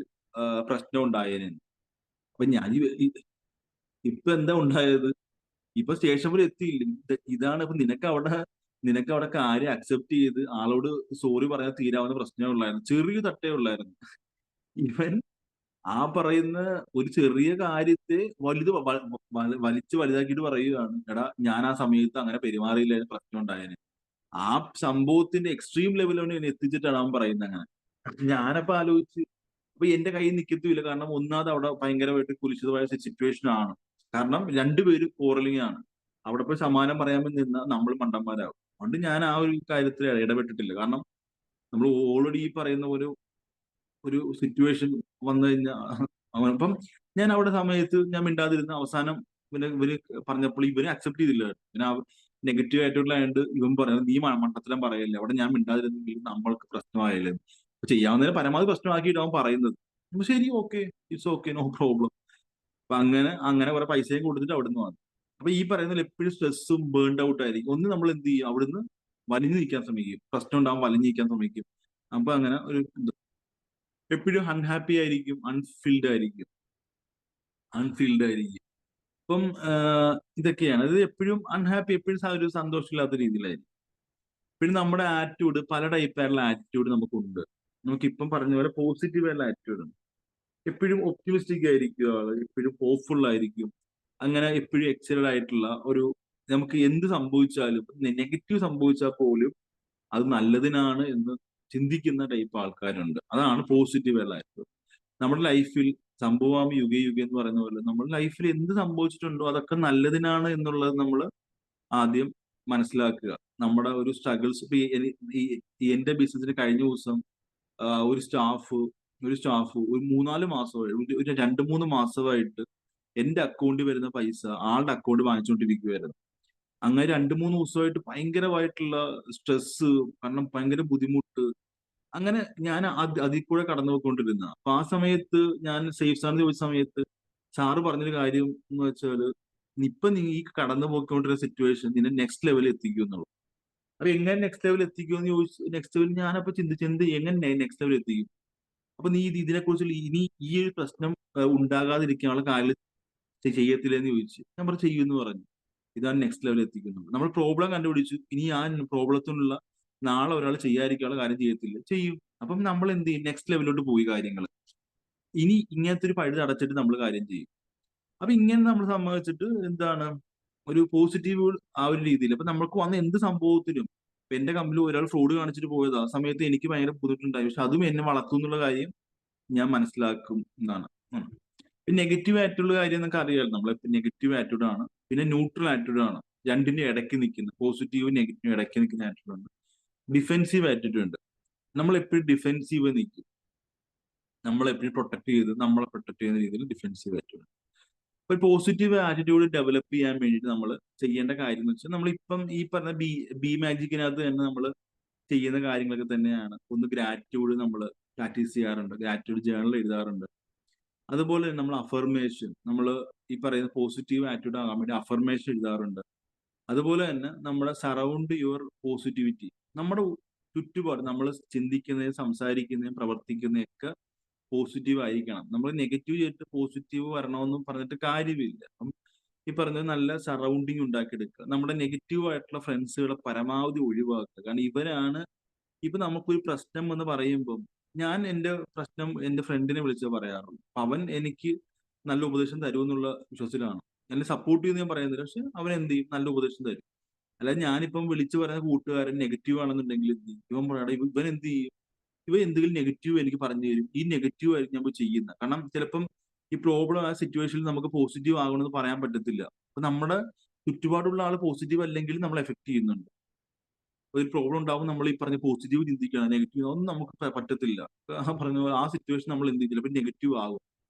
B: പ്രശ്നം ഉണ്ടായേനെ. അപ്പൊ ഞാൻ ഇപ്പൊ എന്താ ഉണ്ടായത്? ഇപ്പൊ സ്റ്റേഷൻ വരെ എത്തിയില്ല. ഇതാണ് ഇപ്പൊ നിനക്ക് അവിടെ കാര്യം അക്സെപ്റ്റ് ചെയ്ത് ആളോട് സോറി പറയാൻ തീരാവുന്ന പ്രശ്നമേ ഉള്ളായിരുന്നു, ചെറിയ തട്ടേ ഉള്ളായിരുന്നു. ഇവൻ ആ പറയുന്ന ഒരു ചെറിയ കാര്യത്തെ വലിച്ചു വലുതാക്കിയിട്ട് പറയുകയാണ്, എടാ ഞാൻ ആ സമയത്ത് അങ്ങനെ പെരുമാറിയില്ല, പ്രശ്നം ഉണ്ടായേനെ. ആ സംഭവത്തിന്റെ എക്സ്ട്രീം ലെവലാണ് ഞാൻ എത്തിച്ചിട്ടാണ് അവൻ പറയുന്നത് അങ്ങനെ. ഞാനപ്പോ ആലോചിച്ച്, അപ്പൊ എന്റെ കയ്യിൽ നിൽക്കത്തുമില്ല. കാരണം ഒന്നാമത് അവിടെ ഭയങ്കരമായിട്ട് കുലിശിതമായ സിറ്റുവേഷൻ ആണ്. കാരണം രണ്ടുപേരും പോറലിംഗ് ആണ്. അവിടെ പോയി സമാധാനം പറയാൻ നിന്ന നമ്മൾ മണ്ടന്മാരാകും. അതുകൊണ്ട് ഞാൻ ആ ഒരു കാര്യത്തിൽ ഇടപെട്ടിട്ടില്ല. കാരണം നമ്മൾ ഓൾറെഡി ഈ പറയുന്ന ഒരു സിറ്റുവേഷൻ വന്നു കഴിഞ്ഞാൽ അപ്പം ഞാൻ അവിടെ സമയത്ത് ഞാൻ മിണ്ടാതിരുന്ന അവസാനം ഇവര് പറഞ്ഞപ്പോൾ ഇവര് അക്സെപ്റ്റ് ചെയ്തില്ല. പിന്നെ നെഗറ്റീവ് ആയിട്ടുള്ളതായത് ഇവൻ പറയുന്നത്, നീ മണ്ടത്തരം പറയല്ലേ, അവിടെ ഞാൻ മിണ്ടാതിരുന്നെങ്കിൽ നമ്മൾക്ക് പ്രശ്നമായല്ലേ. അപ്പൊ ചെയ്യാവുന്നതിന് പരമാവധി പ്രശ്നമാക്കിയിട്ട് അവൻ പറയുന്നത്. അപ്പൊ ശരി, okay, it's okay, no problem. അപ്പൊ അങ്ങനെ കുറെ പൈസയും കൊടുത്തിട്ട് അവിടുന്ന് വന്നു. അപ്പൊ ഈ പറയുന്നതിൽ എപ്പോഴും സ്ട്രെസ്സും ബേൺഡ് ഔട്ട് ആയിരിക്കും. ഒന്ന് നമ്മൾ എന്ത് ചെയ്യും, അവിടുന്ന് വലിഞ്ഞു നിൽക്കാൻ ശ്രമിക്കും, പ്രശ്നം ഉണ്ടാവും വലിഞ്ഞു നിൽക്കാൻ ശ്രമിക്കും. അപ്പൊ അങ്ങനെ എപ്പോഴും അൺഹാപ്പി ആയിരിക്കും, അൺഫീൽഡ് ആയിരിക്കും. അപ്പം ഇതൊക്കെയാണ്. ഇത് എപ്പോഴും അൺഹാപ്പി, എപ്പോഴും ഒരു സന്തോഷമില്ലാത്ത രീതിയിലായിരിക്കും. പിന്നെ നമ്മുടെ ആറ്റിറ്റ്യൂഡ്, പല ടൈപ്പ് ആയിട്ടുള്ള ആറ്റിറ്റ്യൂഡ് നമുക്കുണ്ട്. നമുക്കിപ്പം പറഞ്ഞ പോലെ പോസിറ്റീവ് ആയിട്ടുള്ള ആറ്റിറ്റ്യൂഡ് ഉണ്ട്. എപ്പോഴും ഒപ്റ്റിമിസ്റ്റിക് ആയിരിക്കും ആള്, എപ്പോഴും ഹോപ്പ്ഫുൾ ആയിരിക്കും. അങ്ങനെ എപ്പോഴും എക്സൈറ്റഡ് ആയിട്ടുള്ള നമുക്ക് എന്ത് സംഭവിച്ചാലും, നെഗറ്റീവ് സംഭവിച്ചാൽ പോലും അത് നല്ലതിനാണ് എന്ന് ചിന്തിക്കുന്ന ടൈപ്പ് ആൾക്കാരുണ്ട്. അതാണ് പോസിറ്റീവ് ആയിട്ടുള്ള ആറ്റിറ്റ്യൂഡ്. നമ്മുടെ ലൈഫിൽ സംഭവാമി യുഗേ യുഗേ എന്ന് പറയുന്ന പോലെ നമ്മുടെ ലൈഫിൽ എന്ത് സംഭവിച്ചിട്ടുണ്ടോ അതൊക്കെ നല്ലതിനാണ് എന്നുള്ളത് നമ്മൾ ആദ്യം മനസ്സിലാക്കുക. നമ്മുടെ ഒരു സ്ട്രഗിൾസ്, ഇപ്പൊ എന്റെ ബിസിനസ്സിന് കഴിഞ്ഞ ദിവസം ഒരു സ്റ്റാഫ് ഒരു 3-4 മാസമായി, ഒരു 2-3 മാസമായിട്ട് എന്റെ അക്കൗണ്ടിൽ വരുന്ന പൈസ ആളുടെ അക്കൗണ്ട് വാങ്ങിച്ചുകൊണ്ടിരിക്കുവായിരുന്നു. അങ്ങനെ 2-3 ദിവസമായിട്ട് ഭയങ്കരമായിട്ടുള്ള സ്ട്രെസ്, കാരണം ഭയങ്കര ബുദ്ധിമുട്ട്. അങ്ങനെ ഞാൻ അതിൽ കൂടെ കടന്നു പോയിക്കൊണ്ടിരുന്ന. അപ്പൊ ആ സമയത്ത് ഞാൻ സേഫ് സാറിന് ചോദിച്ച സമയത്ത് സാറ് പറഞ്ഞൊരു കാര്യം എന്ന് വെച്ചാല്, ഇപ്പൊ നീ ഈ കടന്നു പോയിക്കൊണ്ടിരുന്ന സിറ്റുവേഷൻ നിന്നെ നെക്സ്റ്റ് ലെവലിൽ എത്തിക്കും എന്നുള്ളത്. അപ്പൊ എങ്ങനെ നെക്സ്റ്റ് ലെവലിൽ എത്തിക്കുമെന്ന് ചോദിച്ചു. നെക്സ്റ്റ് ലെവൽ ഞാനപ്പോ ചിന്തിച്ചെന്ത്, എങ്ങനെ നെക്സ്റ്റ് ലെവലിൽ എത്തിക്കും? അപ്പൊ നീ ഇതിനെക്കുറിച്ചുള്ള ഇനി ഈ ഒരു പ്രശ്നം ഉണ്ടാകാതിരിക്കാനുള്ള കാര്യം ചെയ്യത്തില്ലെന്ന് ചോദിച്ചു. ഞാൻ പറഞ്ഞു ചെയ്യുമെന്ന് പറഞ്ഞു. ഇതാണ് നെക്സ്റ്റ് ലെവലിൽ എത്തിക്കുന്നത്. നമ്മൾ പ്രോബ്ലം കണ്ടുപിടിച്ചു, ഇനി ആ പ്രോബ്ലത്തിനുള്ള നാളെ ഒരാൾ ചെയ്യാതിരിക്കാനുള്ള കാര്യം ചെയ്യും. അപ്പം നമ്മൾ എന്ത് ചെയ്യും, നെക്സ്റ്റ് ലെവലിലോട്ട് പോയി കാര്യങ്ങൾ. ഇനി ഇങ്ങനത്തെ ഒരു പഴുത് അടച്ചിട്ട് നമ്മൾ കാര്യം ചെയ്യും. അപ്പൊ ഇങ്ങനെ നമ്മൾ സമ്മതിച്ചിട്ട് എന്താണ് ഒരു പോസിറ്റീവ് ആ ഒരു രീതിയിൽ. അപ്പൊ നമ്മൾക്ക് വന്ന എന്ത് സംഭവത്തിനും, ഇപ്പൊ എന്റെ കമ്പനിയിൽ ഒരാൾ ഫ്രോഡ് കാണിച്ചിട്ട് പോയതാ, ആ സമയത്ത് എനിക്ക് ഭയങ്കര ബുദ്ധിമുട്ടുണ്ടായി. പക്ഷെ അതും എന്നെ വളർത്തും എന്നുള്ള കാര്യം ഞാൻ മനസ്സിലാക്കും എന്നാണ്. പിന്നെ നെഗറ്റീവ് ആയിട്ടുള്ള കാര്യം നമുക്ക് അറിയാമല്ലോ, നമ്മളെ നെഗറ്റീവ് ആറ്റിറ്റ്യൂഡ് ആണ്. പിന്നെ ന്യൂട്രൽ ആറ്റിറ്റ്യൂഡ് ആണ്, രണ്ടിന്റെ ഇടയ്ക്ക് നിൽക്കുന്ന, പോസിറ്റീവ് നെഗറ്റീവ് ഇടയ്ക്ക് നിൽക്കുന്ന ആറ്റിറ്റ്യൂഡ് ഉണ്ട്. ഡിഫെൻസീവ് ആറ്റിറ്റ്യൂഡ് ഉണ്ട്. നമ്മൾ എപ്പോഴും ഡിഫെൻസീവ് നിൽക്കും, നമ്മളെപ്പോഴും നമ്മളെ പ്രൊട്ടക്ട് ചെയ്യുന്ന രീതിയിൽ ഡിഫെൻസീവ് ആറ്റിറ്റ്യൂഡ്. ഒരു പോസിറ്റീവ് ആറ്റിറ്റ്യൂഡ് ഡെവലപ്പ് ചെയ്യാൻ വേണ്ടിയിട്ട് നമ്മൾ ചെയ്യേണ്ട കാര്യം എന്ന് വെച്ചാൽ, നമ്മളിപ്പം ഈ പറഞ്ഞ ബി മാജിക്കിനകത്ത് തന്നെ നമ്മൾ ചെയ്യുന്ന കാര്യങ്ങളൊക്കെ തന്നെയാണ്. ഒന്ന് ഗ്രാറ്റിറ്റ്യൂഡ് നമ്മൾ പ്രാക്ടീസ് ചെയ്യാറുണ്ട്, ഗ്രാറ്റിറ്റ്യൂഡ് ജേർണൽ എഴുതാറുണ്ട്. അതുപോലെ തന്നെ നമ്മൾ അഫർമേഷൻ, നമ്മൾ ഈ പറയുന്ന പോസിറ്റീവ് ആറ്റിറ്റ്യൂഡ് ആകാൻ വേണ്ടി അഫർമേഷൻ എഴുതാറുണ്ട്. അതുപോലെ തന്നെ നമ്മുടെ സറൗണ്ട് യുവർ പോസിറ്റിവിറ്റി, നമ്മുടെ ചുറ്റുപാട് നമ്മൾ ചിന്തിക്കുന്നതും സംസാരിക്കുന്നതും പ്രവർത്തിക്കുന്നതും ഒക്കെ പോസിറ്റീവ് ആയിരിക്കണം. നമ്മൾ നെഗറ്റീവ് ചെയ്തിട്ട് പോസിറ്റീവ് വരണമെന്നും പറഞ്ഞിട്ട് കാര്യമില്ല. അപ്പം ഈ പറഞ്ഞത് നല്ല സറൗണ്ടിങ് ഉണ്ടാക്കിയെടുക്കുക. നമ്മുടെ നെഗറ്റീവ് ആയിട്ടുള്ള ഫ്രണ്ട്സുകളെ പരമാവധി ഒഴിവാക്കുക. കാരണം ഇവരാണ്, ഇപ്പൊ നമുക്കൊരു പ്രശ്നം എന്ന് പറയുമ്പം, ഞാൻ എന്റെ പ്രശ്നം എന്റെ ഫ്രണ്ടിനെ വിളിച്ച് പറയാറുള്ളൂ. അപ്പൊ അവൻ എനിക്ക് നല്ല ഉപദേശം തരുമെന്നുള്ള വിശ്വാസത്തിലാണ്. എന്നെ സപ്പോർട്ട് ചെയ്യുന്ന ഞാൻ പറയുന്നില്ല, പക്ഷെ അവൻ എന്ത് ചെയ്യും, നല്ല ഉപദേശം തരും. അല്ലാതെ ഞാനിപ്പം വിളിച്ചു പറയുന്ന കൂട്ടുകാരൻ നെഗറ്റീവ് ആണെന്നുണ്ടെങ്കിൽ എന്ത് ചെയ്യും, ഇവൻ പറയാം, ഇവൻ എന്ത് ചെയ്യും, ഇവ എന്തെങ്കിലും നെഗറ്റീവ് എനിക്ക് പറഞ്ഞു തരും. ഈ നെഗറ്റീവ് ആയിരിക്കും ഞാൻ പോയി ചെയ്യുന്നത്. കാരണം ചിലപ്പം ഈ പ്രോബ്ലം ആ സിറ്റുവേഷനിൽ നമുക്ക് പോസിറ്റീവ് ആകണമെന്ന് പറയാൻ പറ്റത്തില്ല. അപ്പൊ നമ്മുടെ ചുറ്റുപാടുള്ള ആൾ പോസിറ്റീവ് അല്ലെങ്കിൽ നമ്മൾ എഫക്ട് ചെയ്യുന്നുണ്ട്. ഒരു പ്രോബ്ലം ഉണ്ടാകുമ്പോൾ നമ്മൾ ഈ പറഞ്ഞ പോസിറ്റീവ് ചിന്തിക്കണം, നെഗറ്റീവ് ഒന്നും നമുക്ക് പറ്റത്തില്ല. പറഞ്ഞ പോലെ ആ സിറ്റുവേഷൻ നമ്മൾ എന്ത് ചെയ്തില്ല, നെഗറ്റീവ് ആകും.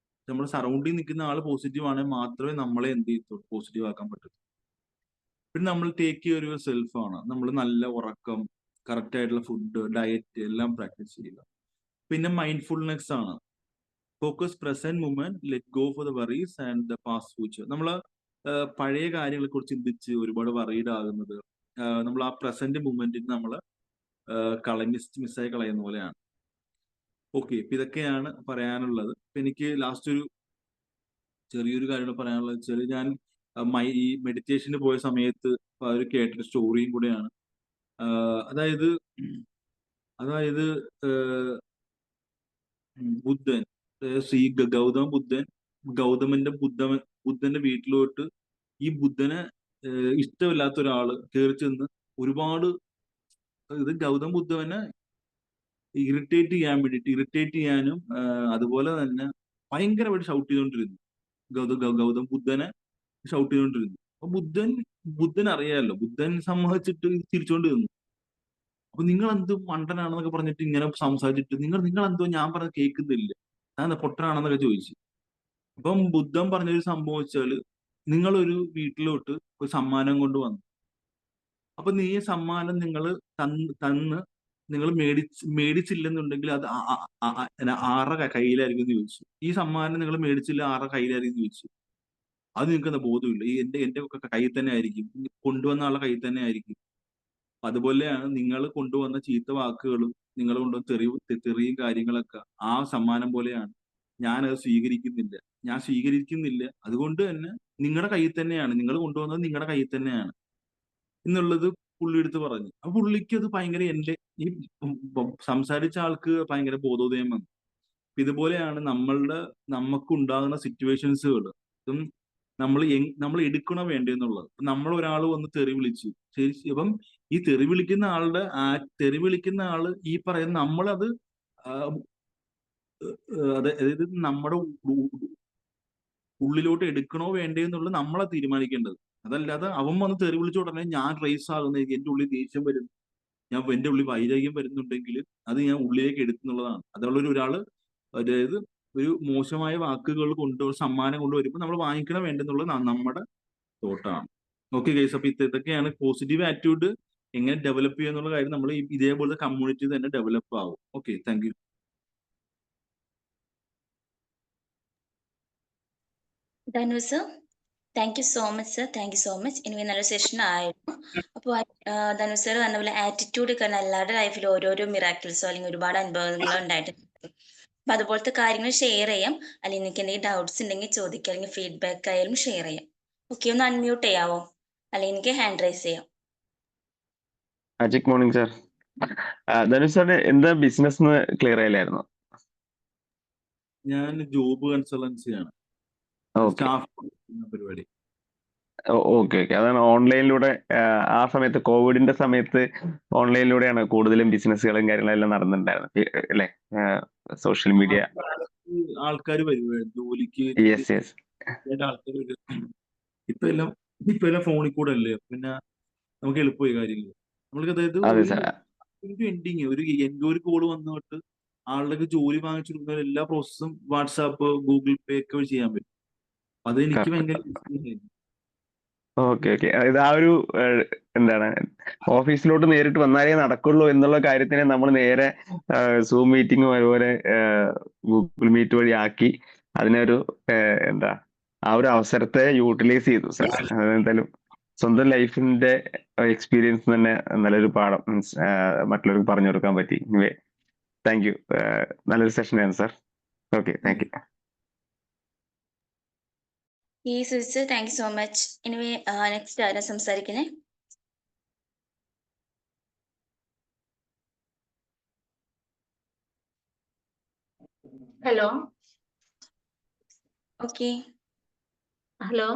B: നമ്മുടെ സറൗണ്ടിങ് നിൽക്കുന്ന ആൾ പോസിറ്റീവ് ആണെങ്കിൽ മാത്രമേ നമ്മളെ എന്ത് ചെയ്യത്തുള്ളൂ, പോസിറ്റീവ് ആക്കാൻ പറ്റത്തുള്ളൂ. പിന്നെ നമ്മൾ ടേക്ക് കെയർ യുവർ സെൽഫ് ആണ്. നമ്മൾ നല്ല ഉറക്കം, കറക്റ്റ് ആയിട്ടുള്ള ഫുഡ്, ഡയറ്റ് എല്ലാം പ്രാക്ടീസ് ചെയ്യുക. പിന്നെ മൈൻഡ്ഫുൾനെസ് ആണ്. Focus present moment, let go for the worries and the past future. നമ്മൾ പഴയ കാര്യങ്ങളെ കുറിച്ച് ചിന്തിച്ച് ഒരുപാട് വറീഡ് ആകുന്നത് നമ്മൾ ആ പ്രസന്റ് മൂമെന്റിൽ നമ്മൾ മിസ്സായി കളയുന്ന പോലെയാണ്. ഓക്കെ, ഇപ്പൊ ഇതൊക്കെയാണ് പറയാനുള്ളത്. ഇപ്പൊ എനിക്ക് ലാസ്റ്റ് ഒരു ചെറിയൊരു കാര്യം പറയാനുള്ളത് വെച്ചാൽ, ഞാൻ ഈ മെഡിറ്റേഷന് പോയ സമയത്ത് ഒരു കേട്ടൊരു സ്റ്റോറിയും കൂടെയാണ്. അതായത് അതായത് ബുദ്ധൻ, ഗൗതമ ബുദ്ധൻ, ബുദ്ധന്റെ വീട്ടിലോട്ട് ഈ ബുദ്ധനെ ഇഷ്ടമില്ലാത്ത ഒരാള് കയറി ചെന്ന് ഒരുപാട് ഗൗതമ ബുദ്ധനെ ഇറിറ്റേറ്റ് ചെയ്യാനും അതുപോലെ തന്നെ ഭയങ്കരമായിട്ട് ഷൗട്ട് ചെയ്തുകൊണ്ടിരുന്നു. ഗൗതം ബുദ്ധനെ ഷൗട്ട് ചെയ്തുകൊണ്ടിരുന്നു. അപ്പൊ ബുദ്ധൻ അറിയാമല്ലോ, ബുദ്ധൻ സമ്മതിച്ചിട്ട് തിരിച്ചുകൊണ്ട് നിന്നു. അപ്പൊ നിങ്ങൾ എന്ത് മണ്ടനാണെന്നൊക്കെ പറഞ്ഞിട്ട് ഇങ്ങനെ സംസാരിച്ചിട്ട് നിങ്ങൾ എന്തോ ഞാൻ പറഞ്ഞത് കേൾക്കുന്നില്ല, ഞാൻ പൊട്ടനാണെന്നൊക്കെ ചോദിച്ചു. അപ്പം ബുദ്ധൻ പറഞ്ഞൊരു സംഭവം വെച്ചാല്, നിങ്ങളൊരു വീട്ടിലോട്ട് ഒരു സമ്മാനം കൊണ്ട് വന്നു. അപ്പൊ നീ സമ്മാനം നിങ്ങൾ തന്ന് നിങ്ങൾ മേടിച്ചില്ലെന്നുണ്ടെങ്കിൽ അത് ആരുടെ കയ്യിലായിരിക്കും എന്ന് ചോദിച്ചു. ഈ സമ്മാനം നിങ്ങൾ മേടിച്ചില്ല, ആരുടെ കയ്യിലായിരിക്കും എന്ന് ചോദിച്ചു. അത് നിങ്ങൾക്ക് എന്താ ബോധമില്ല? എന്റെ കയ്യിൽ തന്നെ ആയിരിക്കും, കൊണ്ടുവന്ന ആളുടെ കയ്യിൽ തന്നെ ആയിരിക്കും. അതുപോലെയാണ് നിങ്ങൾ കൊണ്ടുവന്ന ചീത്ത വാക്കുകളും നിങ്ങൾ കൊണ്ടുവന്ന തെറിയും കാര്യങ്ങളൊക്കെ ആ സമ്മാനം പോലെയാണ്. ഞാനത് സ്വീകരിക്കുന്നില്ല. അതുകൊണ്ട് തന്നെ നിങ്ങളുടെ കയ്യിൽ തന്നെയാണ്, നിങ്ങൾ കൊണ്ടുവന്നത് നിങ്ങളുടെ കയ്യിൽ തന്നെയാണ് എന്നുള്ളത് പുള്ളി എടുത്ത് പറഞ്ഞു. അപ്പൊ പുള്ളിക്ക് അത് ഭയങ്കര, ഈ സംസാരിച്ച ആൾക്ക് ഭയങ്കര ബോധോദയം വന്നു. ഇതുപോലെയാണ് നമുക്കുണ്ടാകുന്ന സിറ്റുവേഷൻസുകൾ. ഇതും നമ്മൾ എടുക്കണോ വേണ്ടെന്നുള്ളത്. നമ്മൾ ഒരാൾ വന്ന് തെറി വിളിച്ചു, ശരി, അപ്പം ഈ തെറി വിളിക്കുന്ന ആള് ഈ പറയുന്ന നമ്മളത് അതായത് നമ്മുടെ ഉള്ളിലോട്ട് എടുക്കണോ വേണ്ടേ എന്നുള്ളത് നമ്മളെ തീരുമാനിക്കേണ്ടത്. അതല്ലാതെ അവൻ വന്ന് തെറി വിളിച്ച ഉടനെ ഞാൻ റേസ് ആകുന്ന, എന്റെ ഉള്ളിൽ ദേഷ്യം വരുന്നു, എന്റെ ഉള്ളിൽ വൈരാഗ്യം വരുന്നുണ്ടെങ്കിൽ അത് ഞാൻ ഉള്ളിലേക്ക് എടുക്കുന്നുള്ളതാണ്. അതുള്ള ഒരാള്, അതായത് ഒരു മോശമായ വാക്കുകൾ സമ്മാനം കൊണ്ടുവരുമ്പോൾ നമ്മൾ വാങ്ങിക്കണം വേണ്ടെന്നുള്ളത് നമ്മുടെ തോട്ടാണ്. ഓക്കെ ഗൈസ്, അപ്പൊ ഇതൊക്കെയാണ് പോസിറ്റീവ് ആറ്റിറ്റ്യൂഡ് എങ്ങനെ ഡെവലപ്പ് ചെയ്യുന്നുള്ള കാര്യം. നമ്മൾ ഇതേപോലത്തെ കമ്മ്യൂണിറ്റി തന്നെ ഡെവലപ്പ് ആവും. Okay, thank U.
A: Dhanu sir, thank you so much sir, thank you so much. ഇനി നല്ലൊരു സെഷൻ ആയിരുന്നു. അപ്പോൾ ധനു സർ പറഞ്ഞ പോലെ ആറ്റിറ്റ്യൂഡ് കാരണം എല്ലാവരുടെ ലൈഫിൽ ഓരോരോ മിറാക്കിൾസോ അല്ലെങ്കിൽ ഒരുപാട് അനുഭവങ്ങളോ ഉണ്ടായിട്ടുണ്ട്. അപ്പൊ അതുപോലത്തെ കാര്യങ്ങൾ ഷെയർ ചെയ്യാം, അല്ലെങ്കിൽ നിങ്ങൾക്ക് എന്തെങ്കിലും ഡൗട്ട്സ് ഉണ്ടെങ്കിൽ ചോദിക്കാം, അല്ലെങ്കിൽ ഫീഡ്ബാക്ക് ആയാലും ഷെയർ ചെയ്യാം. ഓക്കെ, ഒന്ന് അൺമ്യൂട്ട് ചെയ്യാവോ, അല്ലെങ്കിൽ എനിക്ക് ഹാൻഡ് റൈസ് ചെയ്യാം.
D: Ajit morning sir. ധനുഷ് സാറിന് എന്താ ബിസിനസ് ക്ലിയർ ആയില്ലായിരുന്നു?
B: ഞാൻ ജോബ് കൺസൾട്ടൻസിയാണ്, സ്റ്റാഫ് പരിപാടി.
D: ഓക്കെ. അതാണ് ഓൺലൈനിലൂടെ ആ സമയത്ത് കോവിഡിന്റെ സമയത്ത് ഓൺലൈനിലൂടെയാണ് കൂടുതലും ബിസിനസ്സുകളും കാര്യങ്ങളെല്ലാം നടന്നിട്ടുണ്ടായിരുന്നത് അല്ലേ? Social media.
B: ആൾക്കാർ വരുമായിരുന്നു ജോലിക്ക്,
D: യെസ്.
B: ആൾക്കാർ വരും. ഇപ്പൊ എല്ലാം ഫോണിൽ കൂടെ അല്ലേ, പിന്നെ നമുക്ക് എളുപ്പമായി കാര്യങ്ങൾ. നമ്മൾക്ക് അതായത്
D: അതെ സാർ.
B: ഒരു കോള് വന്നിട്ട് ആളുടെ ജോലി വാങ്ങിച്ചു കൊടുക്കുന്ന എല്ലാ പ്രോസസ്സും വാട്സാപ്പ്, ഗൂഗിൾ പേ ഒക്കെ വഴി ചെയ്യാൻ പറ്റും. അത് എനിക്ക് ഭയങ്കര
D: ഓക്കെ. അതായത് ആ ഒരു എന്താണ്, ഓഫീസിലോട്ട് നേരിട്ട് വന്നാലേ നടക്കുള്ളൂ എന്നുള്ള കാര്യത്തിനെ നമ്മൾ നേരെ സൂം മീറ്റിങ്ങും അതുപോലെ ഗൂഗിൾ മീറ്റ് വഴി ആക്കി അതിനൊരു എന്താ ആ ഒരു അവസരത്തെ യൂട്ടിലൈസ് ചെയ്തു സാർ. അതെന്തായാലും സ്വന്തം ലൈഫിന്റെ എക്സ്പീരിയൻസ് തന്നെ നല്ലൊരു പാഠം മീൻസ് മറ്റുള്ളവർക്ക് പറഞ്ഞു കൊടുക്കാൻ പറ്റി. Thank you. നല്ലൊരു സെഷനായിരുന്നു സാർ. Okay, thank you.
A: ഈ Sujith, thank you so much. Anyway next ആരാ സംസാരിക്കുന്നേ?
F: Hello.
A: Okay,
F: hello.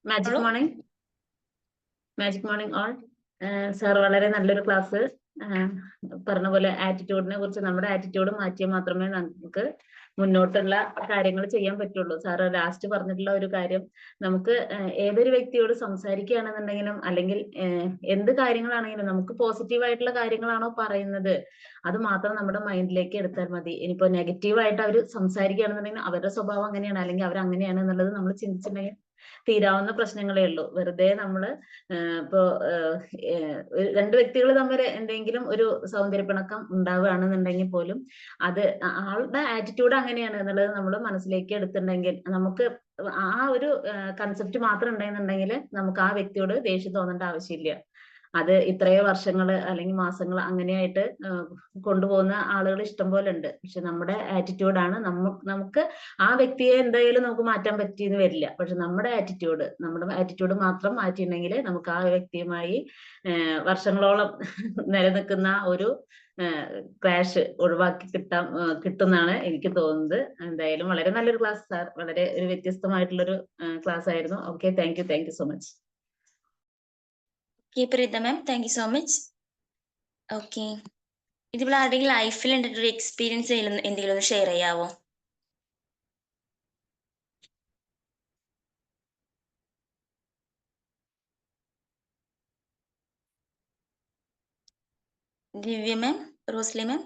F: Magic morning all. Sir വളരെ നല്ലൊരു ക്ലാസ്. പറഞ്ഞ പോലെ ആറ്റിറ്റ്യൂഡിനെ കുറിച്ച്, നമ്മുടെ ആറ്റിറ്റ്യൂഡ് മാറ്റിയാൽ മാത്രമേ നമുക്ക് മുന്നോട്ടുള്ള കാര്യങ്ങൾ ചെയ്യാൻ പറ്റുള്ളൂ. സാറ് ലാസ്റ്റ് പറഞ്ഞിട്ടുള്ള ഒരു കാര്യം, നമുക്ക് ഏതൊരു വ്യക്തിയോട് സംസാരിക്കുകയാണെന്നുണ്ടെങ്കിലും അല്ലെങ്കിൽ എന്ത് കാര്യങ്ങളാണെങ്കിലും നമുക്ക് പോസിറ്റീവായിട്ടുള്ള കാര്യങ്ങളാണോ പറയുന്നത് അത് മാത്രം നമ്മുടെ മൈൻഡിലേക്ക് എടുത്താൽ മതി. ഇനിയിപ്പോ നെഗറ്റീവായിട്ട് അവർ സംസാരിക്കുകയാണെന്നുണ്ടെങ്കിൽ അവരുടെ സ്വഭാവം അങ്ങനെയാണ് അല്ലെങ്കിൽ അവർ അങ്ങനെയാണ് എന്നുള്ളത് നമ്മൾ ചിന്തിച്ചിട്ടുണ്ടെങ്കിൽ തീരാവുന്ന പ്രശ്നങ്ങളേ ഉള്ളൂ. വെറുതെ നമ്മള് ഇപ്പോ രണ്ട് വ്യക്തികൾ തമ്മിൽ എന്തെങ്കിലും ഒരു സൗന്ദര്യപ്പിണക്കം ഉണ്ടാവുകയാണെന്നുണ്ടെങ്കിൽ പോലും അത് ആളുടെ ആറ്റിറ്റ്യൂഡ് അങ്ങനെയാണ് എന്നുള്ളത് നമ്മൾ മനസ്സിലേക്ക് എടുത്തിട്ടുണ്ടെങ്കിൽ നമുക്ക് ആ ഒരു കൺസെപ്റ്റ് മാത്രം ഉണ്ടെന്നുണ്ടെങ്കിൽ നമുക്ക് ആ വ്യക്തിയോട് ദേഷ്യം തോന്നേണ്ട ആവശ്യമില്ല. അത് ഇത്രയോ വർഷങ്ങള് അല്ലെങ്കിൽ മാസങ്ങൾ അങ്ങനെയായിട്ട് കൊണ്ടുപോകുന്ന ആളുകൾ ഇഷ്ടം പോലെ ഉണ്ട്. പക്ഷെ നമ്മുടെ ആറ്റിറ്റ്യൂഡാണ് നമുക്ക് ആ വ്യക്തിയെ എന്തായാലും നമുക്ക് മാറ്റാൻ പറ്റിയെന്ന് വരില്ല. പക്ഷെ നമ്മുടെ ആറ്റിറ്റ്യൂഡ് മാത്രം മാറ്റിയിട്ടുണ്ടെങ്കിൽ നമുക്ക് ആ വ്യക്തിയുമായി വർഷങ്ങളോളം നിലനിൽക്കുന്ന ഒരു ക്രാഷ് ഒഴിവാക്കി കിട്ടുമെന്നാണ് എനിക്ക് തോന്നുന്നത്. എന്തായാലും വളരെ നല്ലൊരു ക്ലാസ് സാർ, വളരെ ഒരു വ്യത്യസ്തമായിട്ടുള്ളൊരു ക്ലാസ് ആയിരുന്നു. Okay, thank you so much.
A: Okay Preetha ma'am, thank you so much. Okay, ഇതുപോലെ ആരുടെയെങ്കിലും ലൈഫിൽ ഒരു എക്സ്പീരിയൻസ് എന്തെങ്കിലും ഒന്ന് ഷെയർ ചെയ്യാവോ? ദിവ്യ മാം, റോസ്ലി മാം,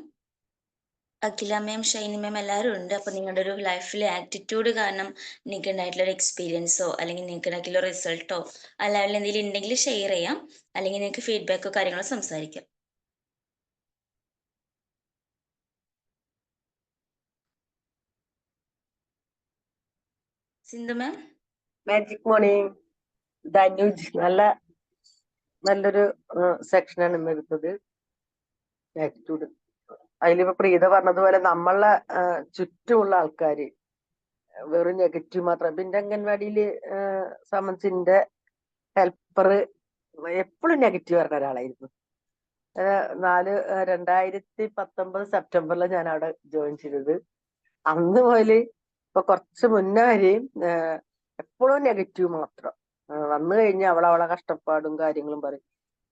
A: അഖില മാം, ഷൈനി മാം എല്ലാവരും ഉണ്ട്. അപ്പോൾ നിങ്ങളുടെ ഒരു ലൈഫിലെ ആറ്റിറ്റ്യൂഡ് കാരണം നിങ്ങൾക്ക് ഉണ്ടായിട്ടുള്ള ഒരു എക്സ്പീരിയൻസോ അല്ലെങ്കിൽ നിങ്ങൾക്ക് ഉണ്ടായിട്ടുള്ള റിസൾട്ടോ ആ ലെവലിൽ എന്തെങ്കിലും ഉണ്ടെങ്കിൽ ഷെയർ ചെയ്യാം, അല്ലെങ്കിൽ നിങ്ങൾക്ക് ഫീഡ്ബാക്കോ കാര്യങ്ങളോ സംസാരിക്കാം. സിന്ധു മാം.
G: മാജിക് മോർണിംഗ് ധനുജ്, നല്ലൊരു സെക്ഷനാണ് ഇന്ന് എടുത്തത്. ആറ്റിറ്റ്യൂഡ് അതിലിപ്പോ പ്രീത പറഞ്ഞതുപോലെ നമ്മളെ ചുറ്റുമുള്ള ആൾക്കാര് വെറും നെഗറ്റീവ് മാത്രം. പിന്നെ അംഗൻവാടിയില് സമൻസിന്റെ ഹെൽപ്പർ എപ്പോഴും നെഗറ്റീവ് പറഞ്ഞ ഒരാളായിരുന്നു. 2019 സെപ്റ്റംബറിൽ ഞാൻ അവിടെ ജോയിൻ ചെയ്തത്. അന്ന് മുതല് ഇപ്പൊ കുറച്ച് മുന്നേ വരെയും എപ്പോഴും നെഗറ്റീവ് മാത്രം. വന്നു കഴിഞ്ഞാൽ അവളെ കഷ്ടപ്പാടും കാര്യങ്ങളും പറയും.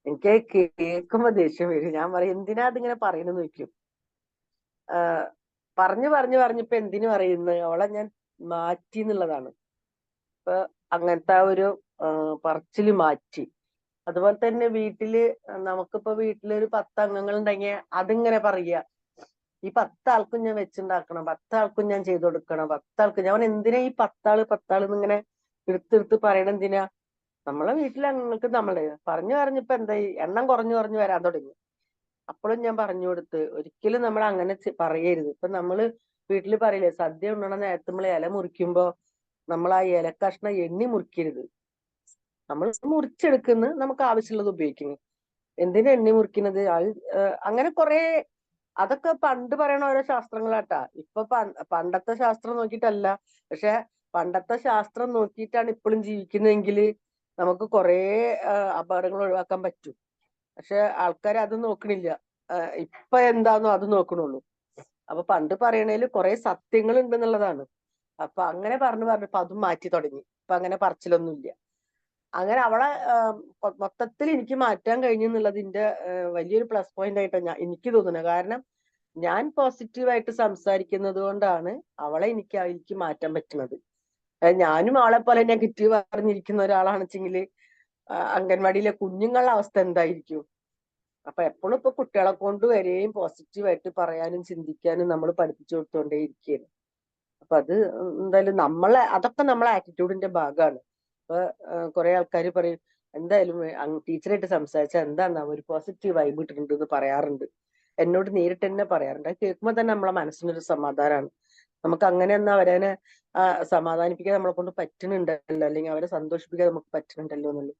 G: എനിക്ക് കേൾക്കുമ്പോ ദേഷ്യം വരും. ഞാൻ പറയും, എന്തിനാ അതിങ്ങനെ പറയുന്നത് ചോദിക്കും. പറഞ്ഞിപ്പോ എന്തിനു പറയുന്നത്, അവളെ ഞാൻ മാറ്റി എന്നുള്ളതാണ്. ഇപ്പൊ അങ്ങനത്തെ ആ ഒരു പറച്ചില് മാറ്റി. അതുപോലെ തന്നെ നമുക്കിപ്പോ വീട്ടിലൊരു 10 അംഗങ്ങൾ ഉണ്ടെങ്കിൽ അതിങ്ങനെ പറയുക, ഈ 10 ആൾക്കും ഞാൻ വെച്ചുണ്ടാക്കണം, 10 ആൾക്കും ഞാൻ ചെയ്തു കൊടുക്കണം, 10 ആൾക്ക് ഞാൻ എന്തിനാ ഈ 10 ആള് ഇങ്ങനെ എടുത്തെടുത്ത് പറയണ എന്തിനാ? നമ്മളെ വീട്ടിലെ അംഗങ്ങൾക്ക് പറഞ്ഞിപ്പോ എന്തായി, എണ്ണം കുറഞ്ഞു വരാൻ തുടങ്ങി. അപ്പോഴും ഞാൻ പറഞ്ഞു കൊടുത്ത്, ഒരിക്കലും നമ്മൾ അങ്ങനെ പറയരുത്. ഇപ്പൊ നമ്മള് വീട്ടിൽ പറയില്ലേ, സദ്യ ഉണ്ണണ നേരത്ത് നമ്മൾ ഇല മുറിക്കുമ്പോ നമ്മൾ ആ ഇല കഷ്ണം എണ്ണി മുറിക്കരുത്. നമ്മൾ മുറിച്ചെടുക്കുന്ന നമുക്ക് ആവശ്യമുള്ളത് ഉപയോഗിക്കുന്നു. എന്തിനാ എണ്ണി മുറിക്കുന്നത്? അങ്ങനെ കുറെ അതൊക്കെ പണ്ട് പറയണ ഓരോ ശാസ്ത്രങ്ങളാട്ടാ. ഇപ്പൊ പണ്ടത്തെ ശാസ്ത്രം നോക്കിയിട്ടല്ല, പക്ഷെ പണ്ടത്തെ ശാസ്ത്രം നോക്കിയിട്ടാണ് ഇപ്പോഴും ജീവിക്കുന്നതെങ്കിൽ നമുക്ക് കുറെ അപകടങ്ങൾ ഒഴിവാക്കാൻ പറ്റും. പക്ഷെ ആൾക്കാർ അത് നോക്കണില്ല. ഇപ്പൊ എന്താന്നോ അത് നോക്കണുള്ളൂ. അപ്പൊ പണ്ട് പറയണേല് കുറെ സത്യങ്ങൾ ഉണ്ടെന്നുള്ളതാണ്. അപ്പൊ അങ്ങനെ പറഞ്ഞിപ്പോ അതും മാറ്റി തുടങ്ങി. ഇപ്പൊ അങ്ങനെ പറച്ചിലൊന്നുമില്ല. അങ്ങനെ അവളെ മൊത്തത്തിൽ എനിക്ക് മാറ്റാൻ കഴിഞ്ഞു എന്നുള്ളതിന്റെ വലിയൊരു പ്ലസ് പോയിന്റ് ആയിട്ടാണ് എനിക്ക് തോന്നുന്നത്. കാരണം ഞാൻ പോസിറ്റീവായിട്ട് സംസാരിക്കുന്നത് കൊണ്ടാണ് അവളെ എനിക്ക് മാറ്റാൻ പറ്റുന്നത്. ഞാനും അവളെ പോലെ നെഗറ്റീവ് പറഞ്ഞിരിക്കുന്ന ഒരാളാണെച്ചെങ്കിൽ അംഗൻവാടിയിലെ കുഞ്ഞുങ്ങളുടെ അവസ്ഥ എന്തായിരിക്കും? അപ്പൊ എപ്പോഴും ഇപ്പൊ കുട്ടികളെ കൊണ്ട് വരെയും പോസിറ്റീവായിട്ട് പറയാനും ചിന്തിക്കാനും നമ്മൾ പഠിപ്പിച്ചു കൊടുത്തോണ്ടേ ഇരിക്കുകയാണ്. അപ്പൊ അത് എന്തായാലും അതൊക്കെ നമ്മളെ ആറ്റിറ്റ്യൂഡിന്റെ ഭാഗമാണ്. അപ്പൊ കുറെ ആൾക്കാർ പറയും, എന്തായാലും ടീച്ചറായിട്ട് സംസാരിച്ചാൽ എന്താണ് ഒരു പോസിറ്റീവ് വൈബ് ഇട്ടിട്ടുണ്ട് എന്ന് പറയാറുണ്ട്. എന്നോട് നേരിട്ട് തന്നെ പറയാറുണ്ട്. അത് കേൾക്കുമ്പോൾ തന്നെ നമ്മളെ മനസ്സിനൊരു സമാധാനമാണ്. നമുക്ക് അങ്ങനെയൊന്നും അവരെ സമാധാനിപ്പിക്കാൻ നമ്മളെ കൊണ്ട് പറ്റുന്നുണ്ടല്ലോ, അല്ലെങ്കിൽ അവരെ സന്തോഷിപ്പിക്കാൻ നമുക്ക് പറ്റുന്നുണ്ടല്ലോ എന്നുള്ളത്.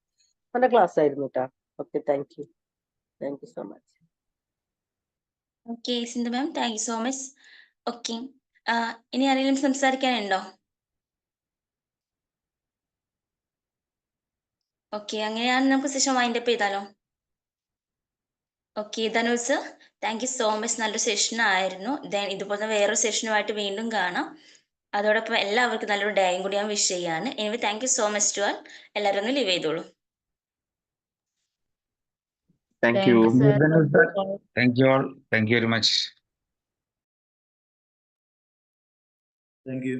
G: നല്ല ക്ലാസ് ആയിരുന്നു കേട്ടോ. Okay, thank you so much.
A: Okay Sindhu ma'am, thank you so much. Okay, ഇനി ആരെങ്കിലും സംസാരിക്കാനുണ്ടോ? ഓക്കെ, അങ്ങനെയാണ് നമുക്ക് സെഷൻ വൈൻഡപ്പ് ചെയ്താലോ? Okay Dhanush sir, thank you so much. നല്ലൊരു സെഷൻ ആയിരുന്നു. ഇതുപോലെ വേറൊരു സെഷനുമായിട്ട് വീണ്ടും കാണാം. അതോടൊപ്പം എല്ലാവർക്കും നല്ലൊരു ഡേയും കൂടി ഞാൻ വിഷ് ചെയ്യാണ്. Anyway thank you so much to all. എല്ലാവരും ഒന്ന് ലീവ് ചെയ്തോളൂ.
D: Thank you.
H: Thank you all. Thank you very much.
B: Thank U.